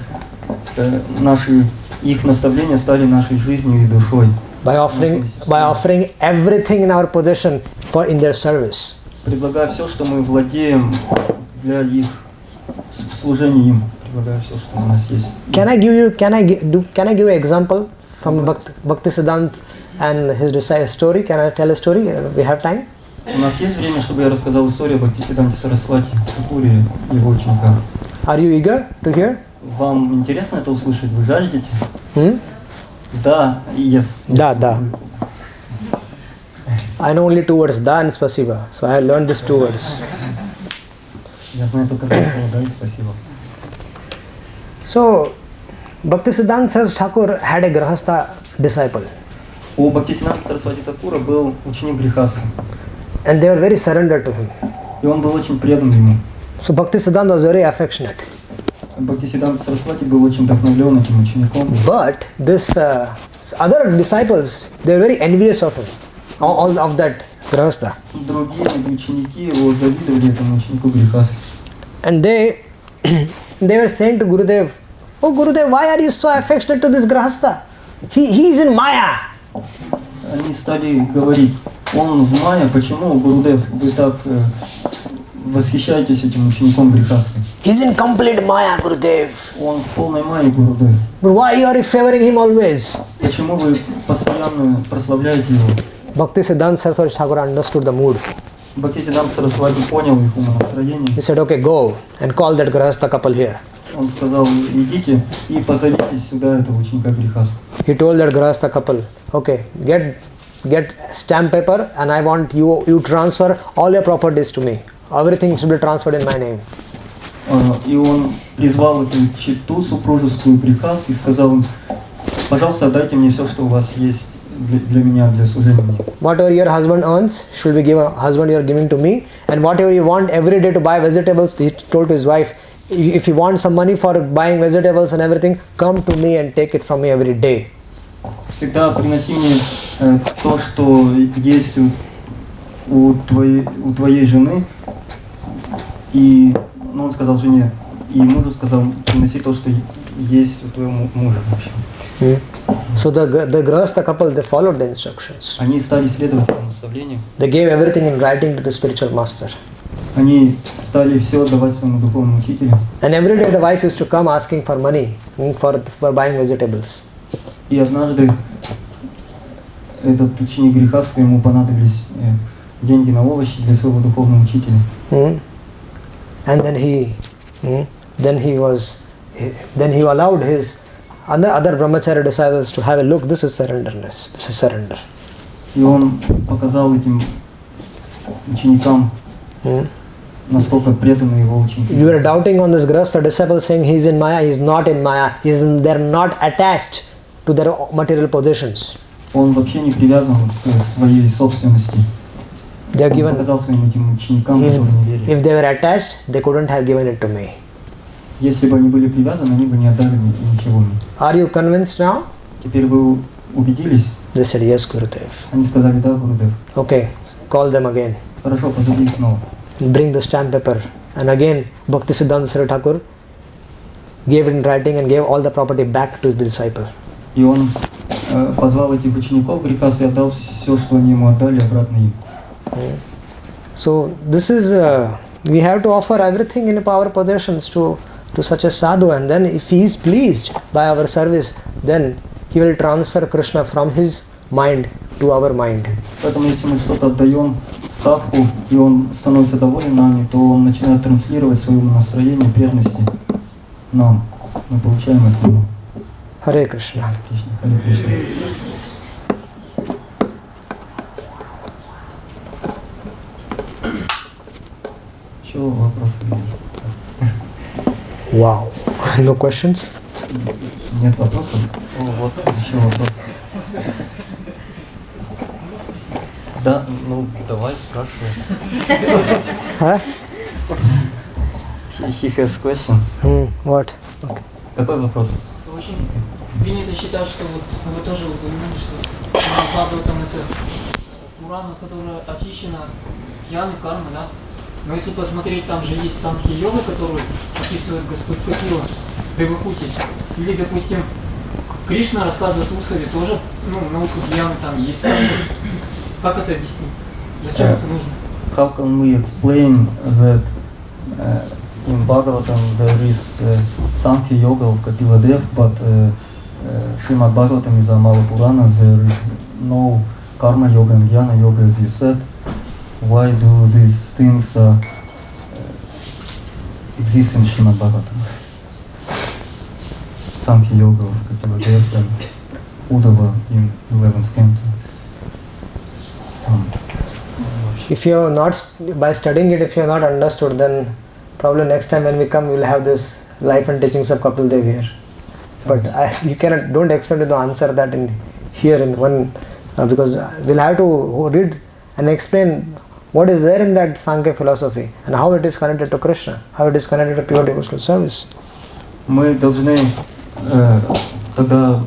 их наставления стали нашей жизнью и душой. By offering everything in our possession in their service. Предлагая все, что мы владеем для их служения им. Предлагая все, что у нас есть. Can I give you an example from Bhaktisiddhanta and his story? Can I tell a story? We have time? У нас есть время, чтобы я рассказал историю о Бхактисиддханте Сарасвати, Такуре и его учениках. Are you eager to hear? Вам интересно это услышать? Вы жаждете? Hmm? Да и yes. Da. I know only two words, da and spasiba. So I learned these two words. Я знаю только два слова, да и спасибо. So, Bhaktisiddhanta Saraswati Thakur had a Grahastha disciple. У Бхактисиддханты Сарасвати Такура был ученик Грихастха, And they were very surrendered to him. и он был очень предан ему. So Bhaktisiddhanta was very affectionate. Бхактисиддханта Сарасвати был очень вдохновлен этим учеником. But this other disciples, they were very envious of him, all of that Grahastha. Другие ученики его завидовали этому ученику Грихастха. And they were saying to Gurudev, "Oh Gurudev, why are you so affectionate to this Grahastha? He is in Maya." Они стали говорить: он в Майя, почему, Гурудев, вы так восхищаетесь этим учеником Грихастха? He's in complete Maya, Gurudev. Он в полной Майе, Гурудев. But why you are favoring him always? Почему вы постоянно прославляете его? Bhaktisiddhanta Saraswati Thakur understood the mood. Бхактисиддханта Сарасвати понял их умонастроение. He said, "Okay, go and call that Grahastha couple here." Он сказал: идите и позовите сюда этого ученика Грихастха. He told that Grahastha couple, "Okay, get stamp paper and I want you transfer all your properties to me. Everything should be transferred in my name." И он призвал эту читу супружескую Грихастха и сказал им: пожалуйста, отдайте мне все, что у вас есть для меня, для служения мне. Whatever your husband earns should be given. Husband, you are giving to me, and whatever you want every day to buy vegetables, he told to his wife, if you want some money for buying vegetables and everything, come to me and take it from me every day. Всегда приноси мне то, что есть у твоей жены. И он сказал жене, и мужу сказал: приноси то, что есть у твоего мужа. So the Grahastha couple, they followed the instructions. Они стали следовать этому наставлению. They gave everything in writing to the spiritual master. Они стали все отдавать своему духовному учителю. And every day the wife used to come asking for money for buying vegetables. И однажды этот ученик Грихастха, ему понадобились деньги на овощи для своего духовного учителя. And then he allowed his other brahmachari disciples to have a look. This is surrenderness. This is surrender. И он показал этим ученикам, насколько преданы его ученики. You were doubting on this Grahastha disciple, saying he is in Maya. He is not in Maya. They are not attached to their material possessions. Он вообще не привязан к своей собственности. They are Он given. показал своим этим ученикам, которые не верили. If they were attached, they couldn't have given it to me. Если бы они были привязаны, они бы не отдали мне ничего мне. Are you convinced now? Теперь вы убедились? They said yes, Gurudev. Они сказали: да, Гурудев. Okay, call them again. Хорошо, позови их снова. Bring the stamp paper. And again, Bhaktisiddhanta Saraswati Thakur gave it in writing and gave all the property back to the disciple. И он позвал этих учеников Грихастха и отдал все, что они ему отдали, обратно им. So this is we have to offer everything in our possessions to such a sadhu, and then if he is pleased by our service, then he will transfer Krishna from his mind to our mind. Поэтому если мы что-то отдаем садху, и он становится доволен нами, то он начинает транслировать свое настроение преданности нам. Мы получаем это. Hare Krishna. Харе Кришна. Еще вопросы есть? Wow. No questions? Нет вопросов? О, вот еще вопрос. Да, ну давай спрашивай. Huh? He has question. What? Какой вопрос? Очень принято считать, что вот вы тоже упомянули, что Srimad Bhagavatam это Пурана, которая очищена от гьяны, кармы, да? Но если посмотреть, там же есть санхья-йога, которую описывает Господь Капила, Девахути. Или, допустим, Кришна рассказывает Удхаве тоже, науку гьяны там есть. Как это объяснить? Зачем это нужно? How can we explain that in Bhagavatam there is Sankhya Yoga of Kapila Dev, but Srimad Bhagavatam is a Malapurana, there is no Karma Yoga and Jnana Yoga as you said. Why do these things exist in Srimad Bhagavatam? Санхи-йога, Капиладев, and Udava in 11th canto. If you have not, by studying it, if you have not understood, then probably next time when we come, we will have this life and teachings of Kapil Dev here. But you cannot, don't expect to answer that in here in one, because we'll have to read and explain what is there in that Sankhya philosophy and how it is connected to Krishna, how it is connected to pure devotional service. Мы должны тогда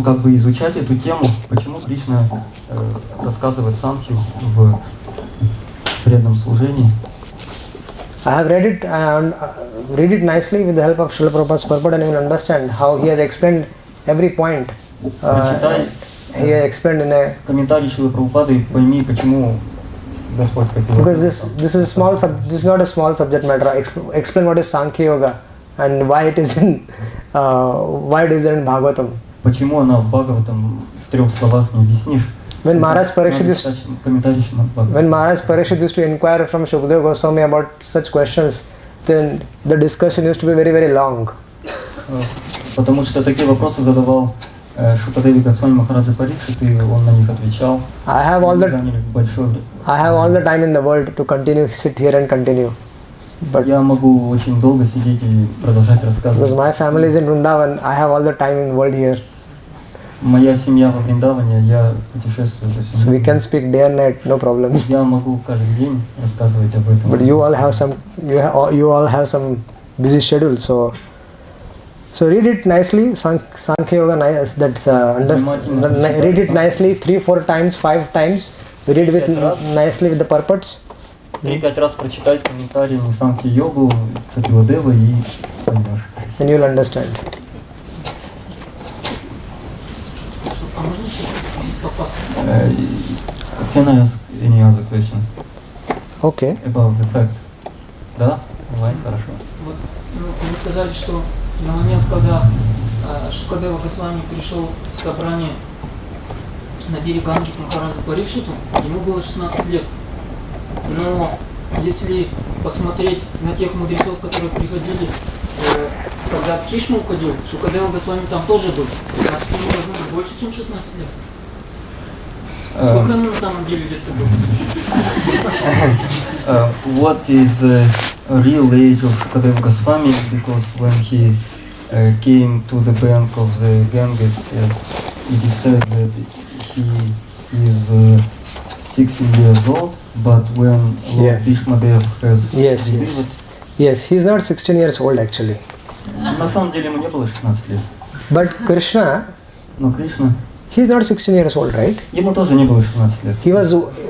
как бы изучать эту тему, почему Кришна рассказывает Санхью в преданном служении. I have read it and read it nicely with the help of Srila Prabhupada's purport, and you will understand how he has explained every point. He has explained in a Комментарий Шрилы Прабхупады, пойми, почему Господь хотел. because this is small this is not a small subject matter. Explain what is Sankhya Yoga and why it is in in Bhagavatam. Почему она в Бхагаватам в 3 словах не объяснишь? When Maharaj Parikshit used to inquire from Shukadeva Goswami about such questions, then the discussion used to be very, very long. Потому что такие вопросы задавал Шукадеви Госвами Махараджа Парикшит, и он на них отвечал. I have all the time in the world to continue, sit here and continue. But я могу очень долго сидеть и продолжать рассказывать. Because my family is in Vrindavan, I have all the time in the world here. Моя семья во Вриндаване, я путешествую по So we can speak day and night, no problem. Я могу каждый день рассказывать об этом. But you all have some busy schedule, so read it nicely. Sankhya Yoga, that's read it nicely 3-4 times, 5 times. Read it nicely with the purports. 3-5 раз прочитай с комментариями Санхи-йогу, Капиладева и поймешь. Then you will understand. Can I ask any other questions? Okay. About the fact. Да? Давай, хорошо. Вот, вы сказали, что на момент, когда Шукадева Госвами пришел в собрание на берег Ганги к Махараджу Парикшиту, ему было 16 лет. Но если посмотреть на тех мудрецов, которые приходили, когда Бхишма уходил, Шукадева Госвами там тоже был. Значит, ему должно быть больше, чем 16 лет. Сколько ему на самом деле лет-то было? What is the real age of Shukadeva Goswami? Because when he came to the bank of the Ganges, it is said that he is 16 years old, but when Lord Bhishmadev has delivered... Yes, he is not 16 years old actually. На самом деле ему не было 16 лет. But Krishna, Но Кришна, he is not 16 years old, right? ему тоже не было 16 лет.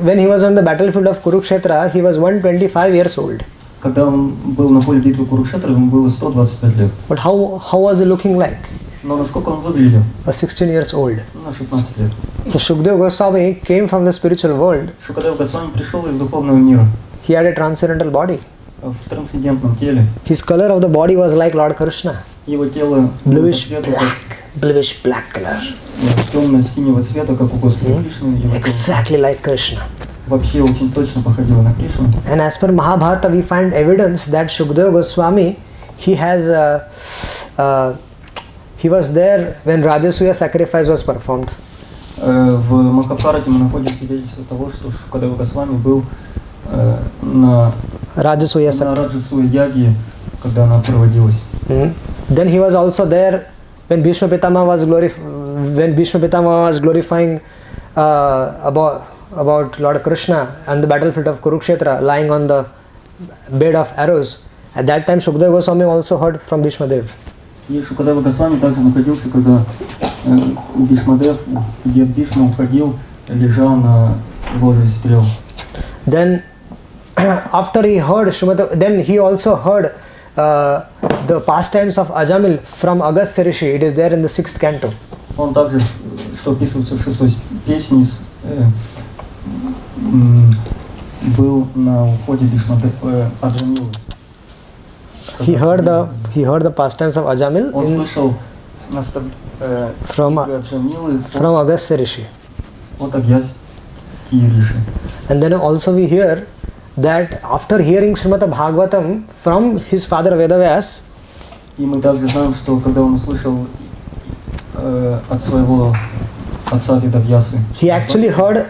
When he was on the battlefield of Kurukshetra, he was 125 years old. Когда он был на поле битвы Курукшетра, ему было 125 лет. But how was he looking like? Но насколько он выглядел? A 16 years old. На 16 лет. So Shukadeva Goswami came from the spiritual world. Шукадев Госвами пришел из духовного мира. He had a transcendental body. В трансцендентном теле. His color of the body was like Lord Krishna. Его тело было цвета bluish black color. Темно-синего цвета, как у Господа Кришны. Exactly like Krishna. Вообще очень точно походило на Кришну. And as per Mahabharata, we find evidence that Shukadeva Goswami, he was there when Rajasuya sacrifice was performed. В Махабхарате мы находим свидетельство того, что Шукадева Госвами был на Раджасуя яге, когда она проводилась. Then he was also there when Bhishma Pitama was glorifying about Lord Krishna and the battlefield of Kurukshetra, lying on the bed of arrows. At that time, Shukadeva Goswami also heard from Bhishma Dev. И Шукадева Госвами также находился, когда Бхишмадев, дед Бхишма, уходил, лежал на ложе стрел. Then, after he heard then he also heard the pastimes of Ajamil from Agastya Rishi. It is there in the 6th canto. Он также, что описывается в 6-й песне, был на уходе Аджамилы. He heard the pastimes of Ajamil from Agastya Rishi. And then also we hear that after hearing Srimad Bhagavatam from his father Vedavyas, И мы также знаем, что когда он услышал от своего отца Ведавьясы, he actually heard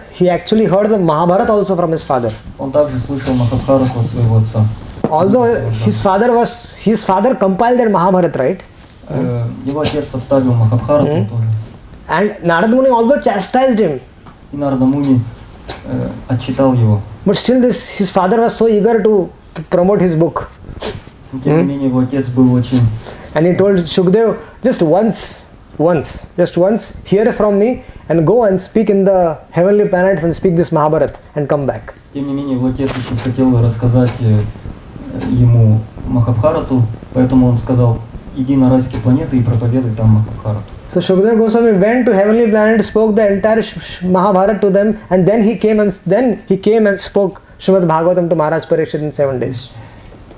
the Mahabharata also from his father. он также слышал Махабхарату от своего отца. Although his father compiled that Mahabharata, right? Его отец составил Махабхарату тоже. And Narada Muni although chastised him, И Нарада Муни отчитал его. but still his father was so eager to promote his book. Но тем не менее его отец был очень... And he told Shukdev, just once, hear from me and go and speak in the heavenly planets and speak this Mahabharata and come back. Тем не менее его отец очень хотел рассказать ему Махабхарату, поэтому он сказал, иди на райские планеты и проповедуй там Махабхарату. So Shukdev Goswami went to heavenly planet, spoke the entire Mahabharata to them, and then he came and spoke Srimad Bhagavatam to Maharaj Parikshit in 7 days.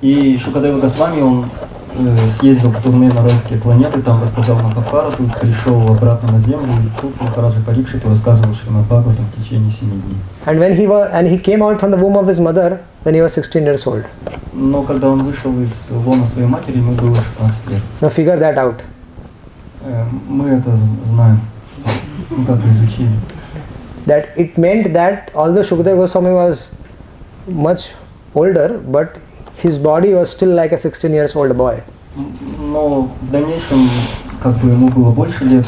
И Шукадева Госвами, он съездил в турне на райские планеты, там рассказал Махабхарату, пришел обратно на землю, и тут Махараджа Парикшиту рассказывал Шримад Бхагаватам в течение 7 дней. And he came out from the womb of his mother when he was 16 years old. Но когда он вышел из лона своей матери, ему было 16 лет. Now figure that out. Мы это знаем, мы как изучили. That it meant that although Shukadeva Goswami was much older, but his body was still like a 16 years old boy. Но в дальнейшем, как бы ему было больше лет,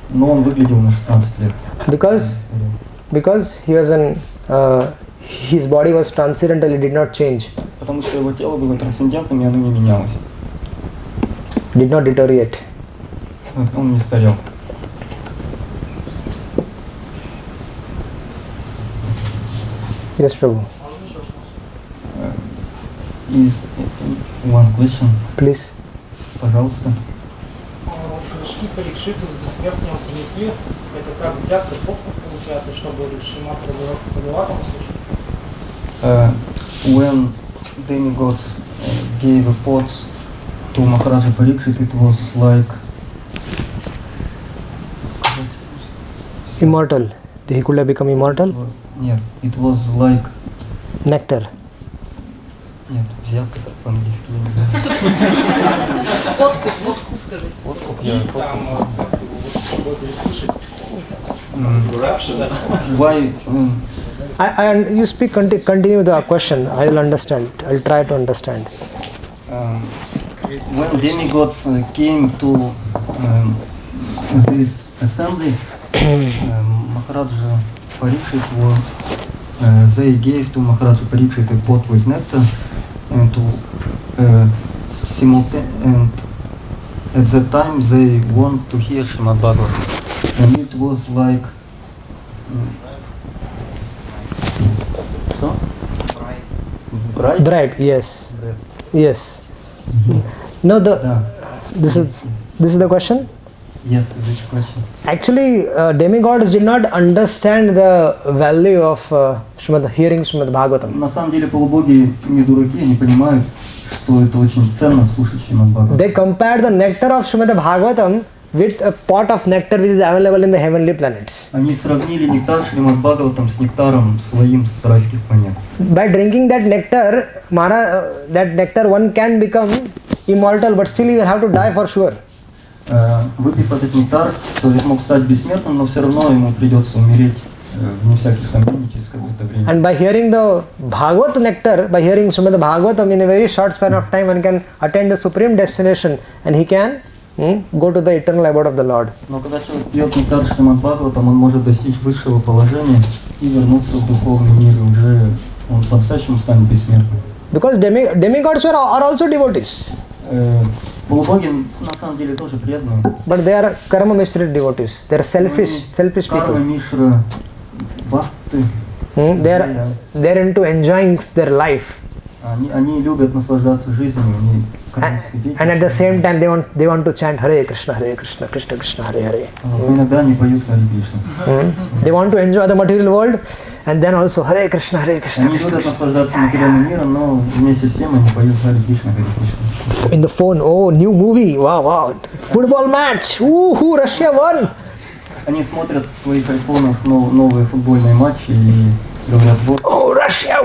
но он выглядел на 16 лет. Because he was his body was transcendental, it did not change, Потому что его тело было трансцендентным, и оно не менялось. did not deteriorate. Он не старел. Yes, Prabhu. Is one question, Please. пожалуйста. Мешки Парикшиту с бессмертным принесли. Это как взятка подкуп получается, чтобы Шримад Бхагаватам услышать. When demigods gave a pot to Maharaja Parikshit, it was like Immortal. He could have become immortal. нет, it was like Nectar. нет, взятка по-английски я не знаю. Подкуп скажи. Подкуп я Why? You speak. Continue the question. I will understand. I'll try to understand. When demigods came to this assembly, Maharaja Parikshit they gave to Maharaja Parikshit a pot with nectar and and at that time they want to hear Srimad Bhagavatam, and it was like Bribe. Yes. Bribe. Yes. No. This is the question. Yes, this is question. Actually, demigods did not understand the value of hearing Srimad Bhagavatam. На самом деле полубоги не дураки, они понимают, что это очень ценно слушать Srimad Bhagavatam. They compared the nectar of Srimad Bhagavatam with a pot of nectar which is available in the heavenly planets. Они сравнили нектар Шримад Бхагаватам с нектаром своим с райских планет. By drinking that nectar, one can become immortal, but still he will have to die for sure. Выпив этот нектар, человек мог стать бессмертным, но все равно ему придется умереть, вне всяких сомнений, через какое-то время. And by hearing the Bhagavat nectar, by hearing Srimad Bhagavatam, in a very short span of time, one can attain the supreme destination, and he can go to the eternal abode of the Lord. Но когда человек пьет нектар Шримад Бхагаватам, он может достичь высшего положения и вернуться в духовный мир, и уже он по-настоящему станет бессмертным. Because demigods are also devotees. Полубоги на самом деле тоже преданные. But they are karma mishra devotees. They are selfish Карма people. Мишра Бхакты. They are into enjoying their life. Они любят наслаждаться жизнью, они And at the same time, they want to chant Hare Krishna, Krishna Krishna, Hare Hare. Иногда они поют Харе Кришна. They want to enjoy the material world, and then also Hare Krishna, Krishna Они любят наслаждаться материальным миром, но вместе с тем они поют Харе Кришна, Харе Кришна. In the phone, oh, new movie, wow, football match, woohoo, Russia won. Они смотрят в своих айфонах новые футбольные матчи и говорят, вот Oh, Russia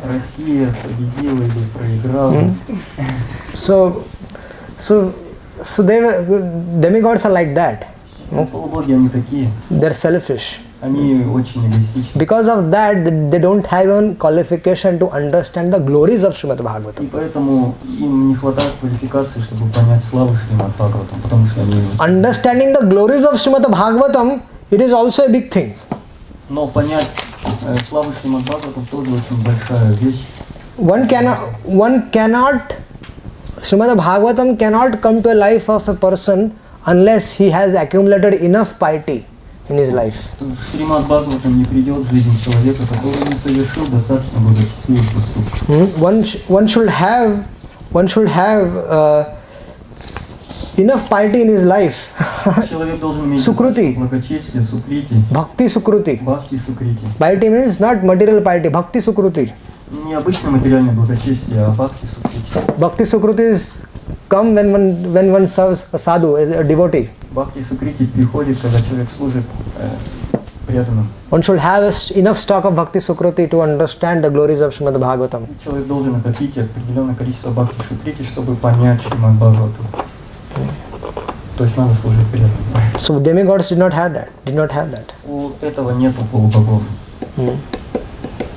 Россия победила или проиграла. So So demigods are like that. Полубоги, они такие. They're selfish. Они очень эгоистичны. Because of that, they don't have even qualification to understand the glories of Srimad И Bhagavatam. поэтому им не хватает квалификации, чтобы понять славу Шримад Бхагаватам, потому что они... Understanding the glories of Srimad Bhagavatam, it is also a big thing. Но понять славу Шримад Бхагаватам тоже очень большая вещь. One cannot, Srimad Bhagavatam cannot come to a life of a person unless he has accumulated enough piety in his life. Шримад Бхагаватам не придет в жизнь человека, который не совершил достаточно благочестивых поступков. One should have enough piety in his life. Человек должен иметь Sukruti. благочестие, сукрити, Bhakti Sukruti. бхакти, сукрити. Piety means not material piety, Bhakti Sukruti. Не обычное материальное благочестие, а бхакти, сукрити. Bhakti Sukruti is come when one serves a sadhu, a devotee. Бхакти, сукрити приходит, когда человек служит преданным. One should have enough stock of Bhakti Sukruti to understand the glories of Srimad Bhagavatam. Человек должен накопить определенное количество бхакти, сукрити, чтобы понять Шримад Бхагаватам. То есть надо служить преданным. So demigods did not have that. У этого нету полубогов.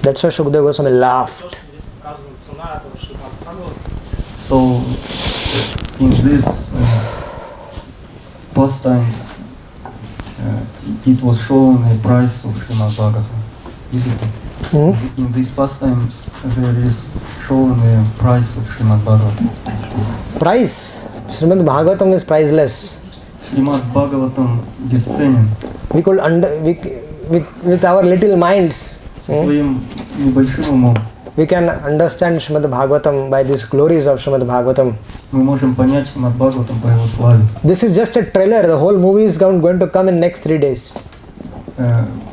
That's why Shukadeva Goswami laughed. Здесь показана цена этого Шримад Бхагаватам. So in this pastimes it was shown a price of Srimad Bhagavatam, isn't it? In these pastimes there is shown a price of Srimad Bhagavatam. Price. Srimad Bhagavatam is priceless. Шримад Бхагаватам бесценен. We could with our little minds, Со своим небольшим умом we can understand Srimad Bhagavatam by these glories of Srimad Bhagavatam. мы можем понять Шримад Бхагаватам по его славе. This is just a trailer. The whole movie is going to come in next 3 days.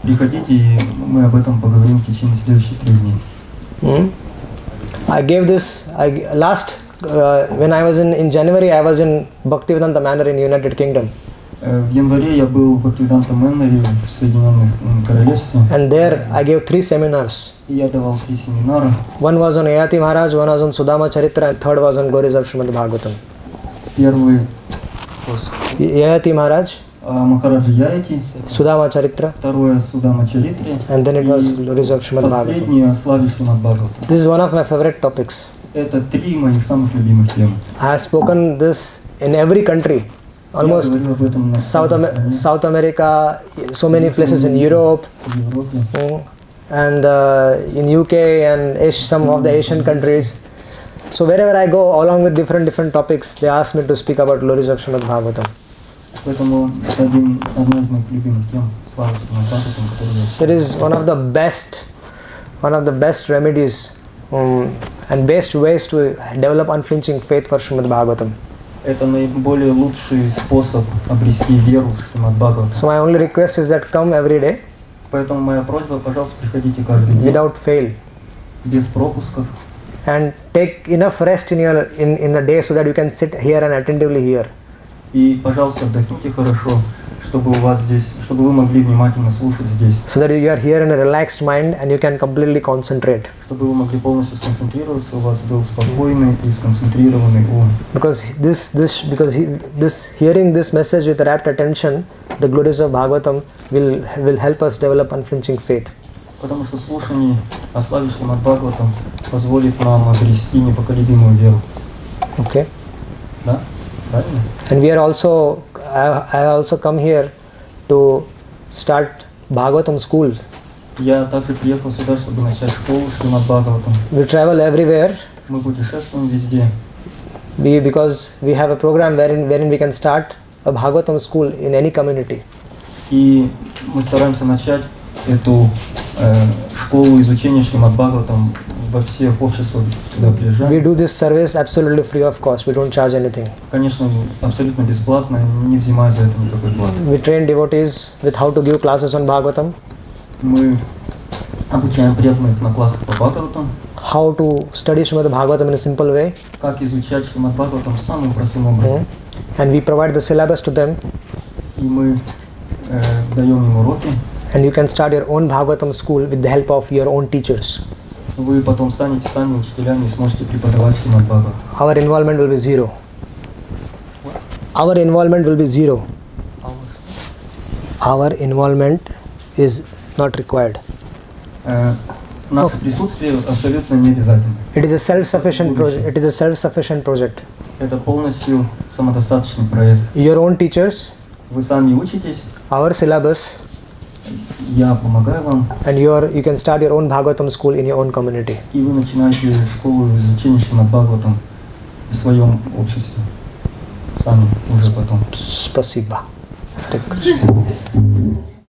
Приходите, и мы об этом поговорим в течение следующих 3 дней. I gave this when I was in January, I was in Bhaktivedanta Manor in United Kingdom. В январе я был в Бхактивиданта Мэннере в Соединенных Королевстве. And there I gave 3 seminars. И я давал 3 семинара. One was on Yayati Maharaj, one was on Sudama Charitra, and third was on Glories of Srimad Bhagavatam. Первый Yayati Maharaj, Махараджа Яйти, Sudama Charitra, второе Судама Чаритри, and then it was Glories of Srimad Bhagavatam. последнее о славе Шримад Бхагаватам. This is one of my favorite topics. Это 3 моих самых любимых темы. I have spoken this in every country, almost Я говорил об этом на South America, so many places in Europe, в Европе, and in UK and some of the Asian countries. So wherever I go, along with different topics, they ask me to speak about glories of Srimad Bhagavatam. поэтому это одна из моих любимых тем славы Шримад Бхагаватам, которую я... So it is one of the best remedies and best ways to develop unflinching faith for Srimad Bhagavatam. Это наиболее лучший способ обрести веру в Шримад Бхагаватам. So my only request is that come every day Поэтому моя просьба, пожалуйста, приходите каждый день, without fail, без пропусков, and take enough rest in the day so that you can sit here and attentively hear. и, пожалуйста, отдохните хорошо, чтобы у вас здесь, чтобы вы могли внимательно слушать здесь, So that you are here in a relaxed mind and you can completely concentrate. чтобы вы могли полностью сконцентрироваться, у вас был спокойный и сконцентрированный ум. Because hearing this message with rapt attention, the glories of Bhagavatam will help us develop unflinching faith. Потому что слушание о славе Шримад Бхагаватам позволит нам обрести непоколебимую веру. Okay. Да? Правильно? And I also come here to start Bhagavatam school. Я также приехал сюда, чтобы начать школу Шримад Бхагаватам. We travel everywhere Мы путешествуем везде. because we have a program wherein we can start a Bhagavatam school in any community. И мы стараемся начать эту школу изучения Шримад Бхагаватам во всех обществах, куда We приезжаем. do this service absolutely free of cost. We don't charge anything. Конечно, абсолютно бесплатно, не взимая за это никакой платы. We train devotees with how to give classes on Bhagavatam, Мы обучаем преданных на классах по Бхагаватам, how to study Srimad Bhagavatam in a simple way, как изучать Шримад Бхагаватам самым простым образом. and we provide the syllabus to them, И мы даем им уроки. and you can start your own Bhagavatam school with the help of your own teachers. Вы потом станете сами учителями и сможете преподавать Шримад Бхагаватам. Our involvement will be zero. our involvement will be zero. Our involvement is not required. Наше присутствие абсолютно не обязательно. It is a self-sufficient project. It is a self-sufficient project. Это полностью самодостаточный проект. Your own teachers, Вы сами учитесь, our syllabus, я помогаю вам, and you can start your own Bhagavatam school in your own community. и вы начинаете школу изучения Шримад Бхагаватам в своем обществе. Сами уже потом. Spasiba. Hare Krishna.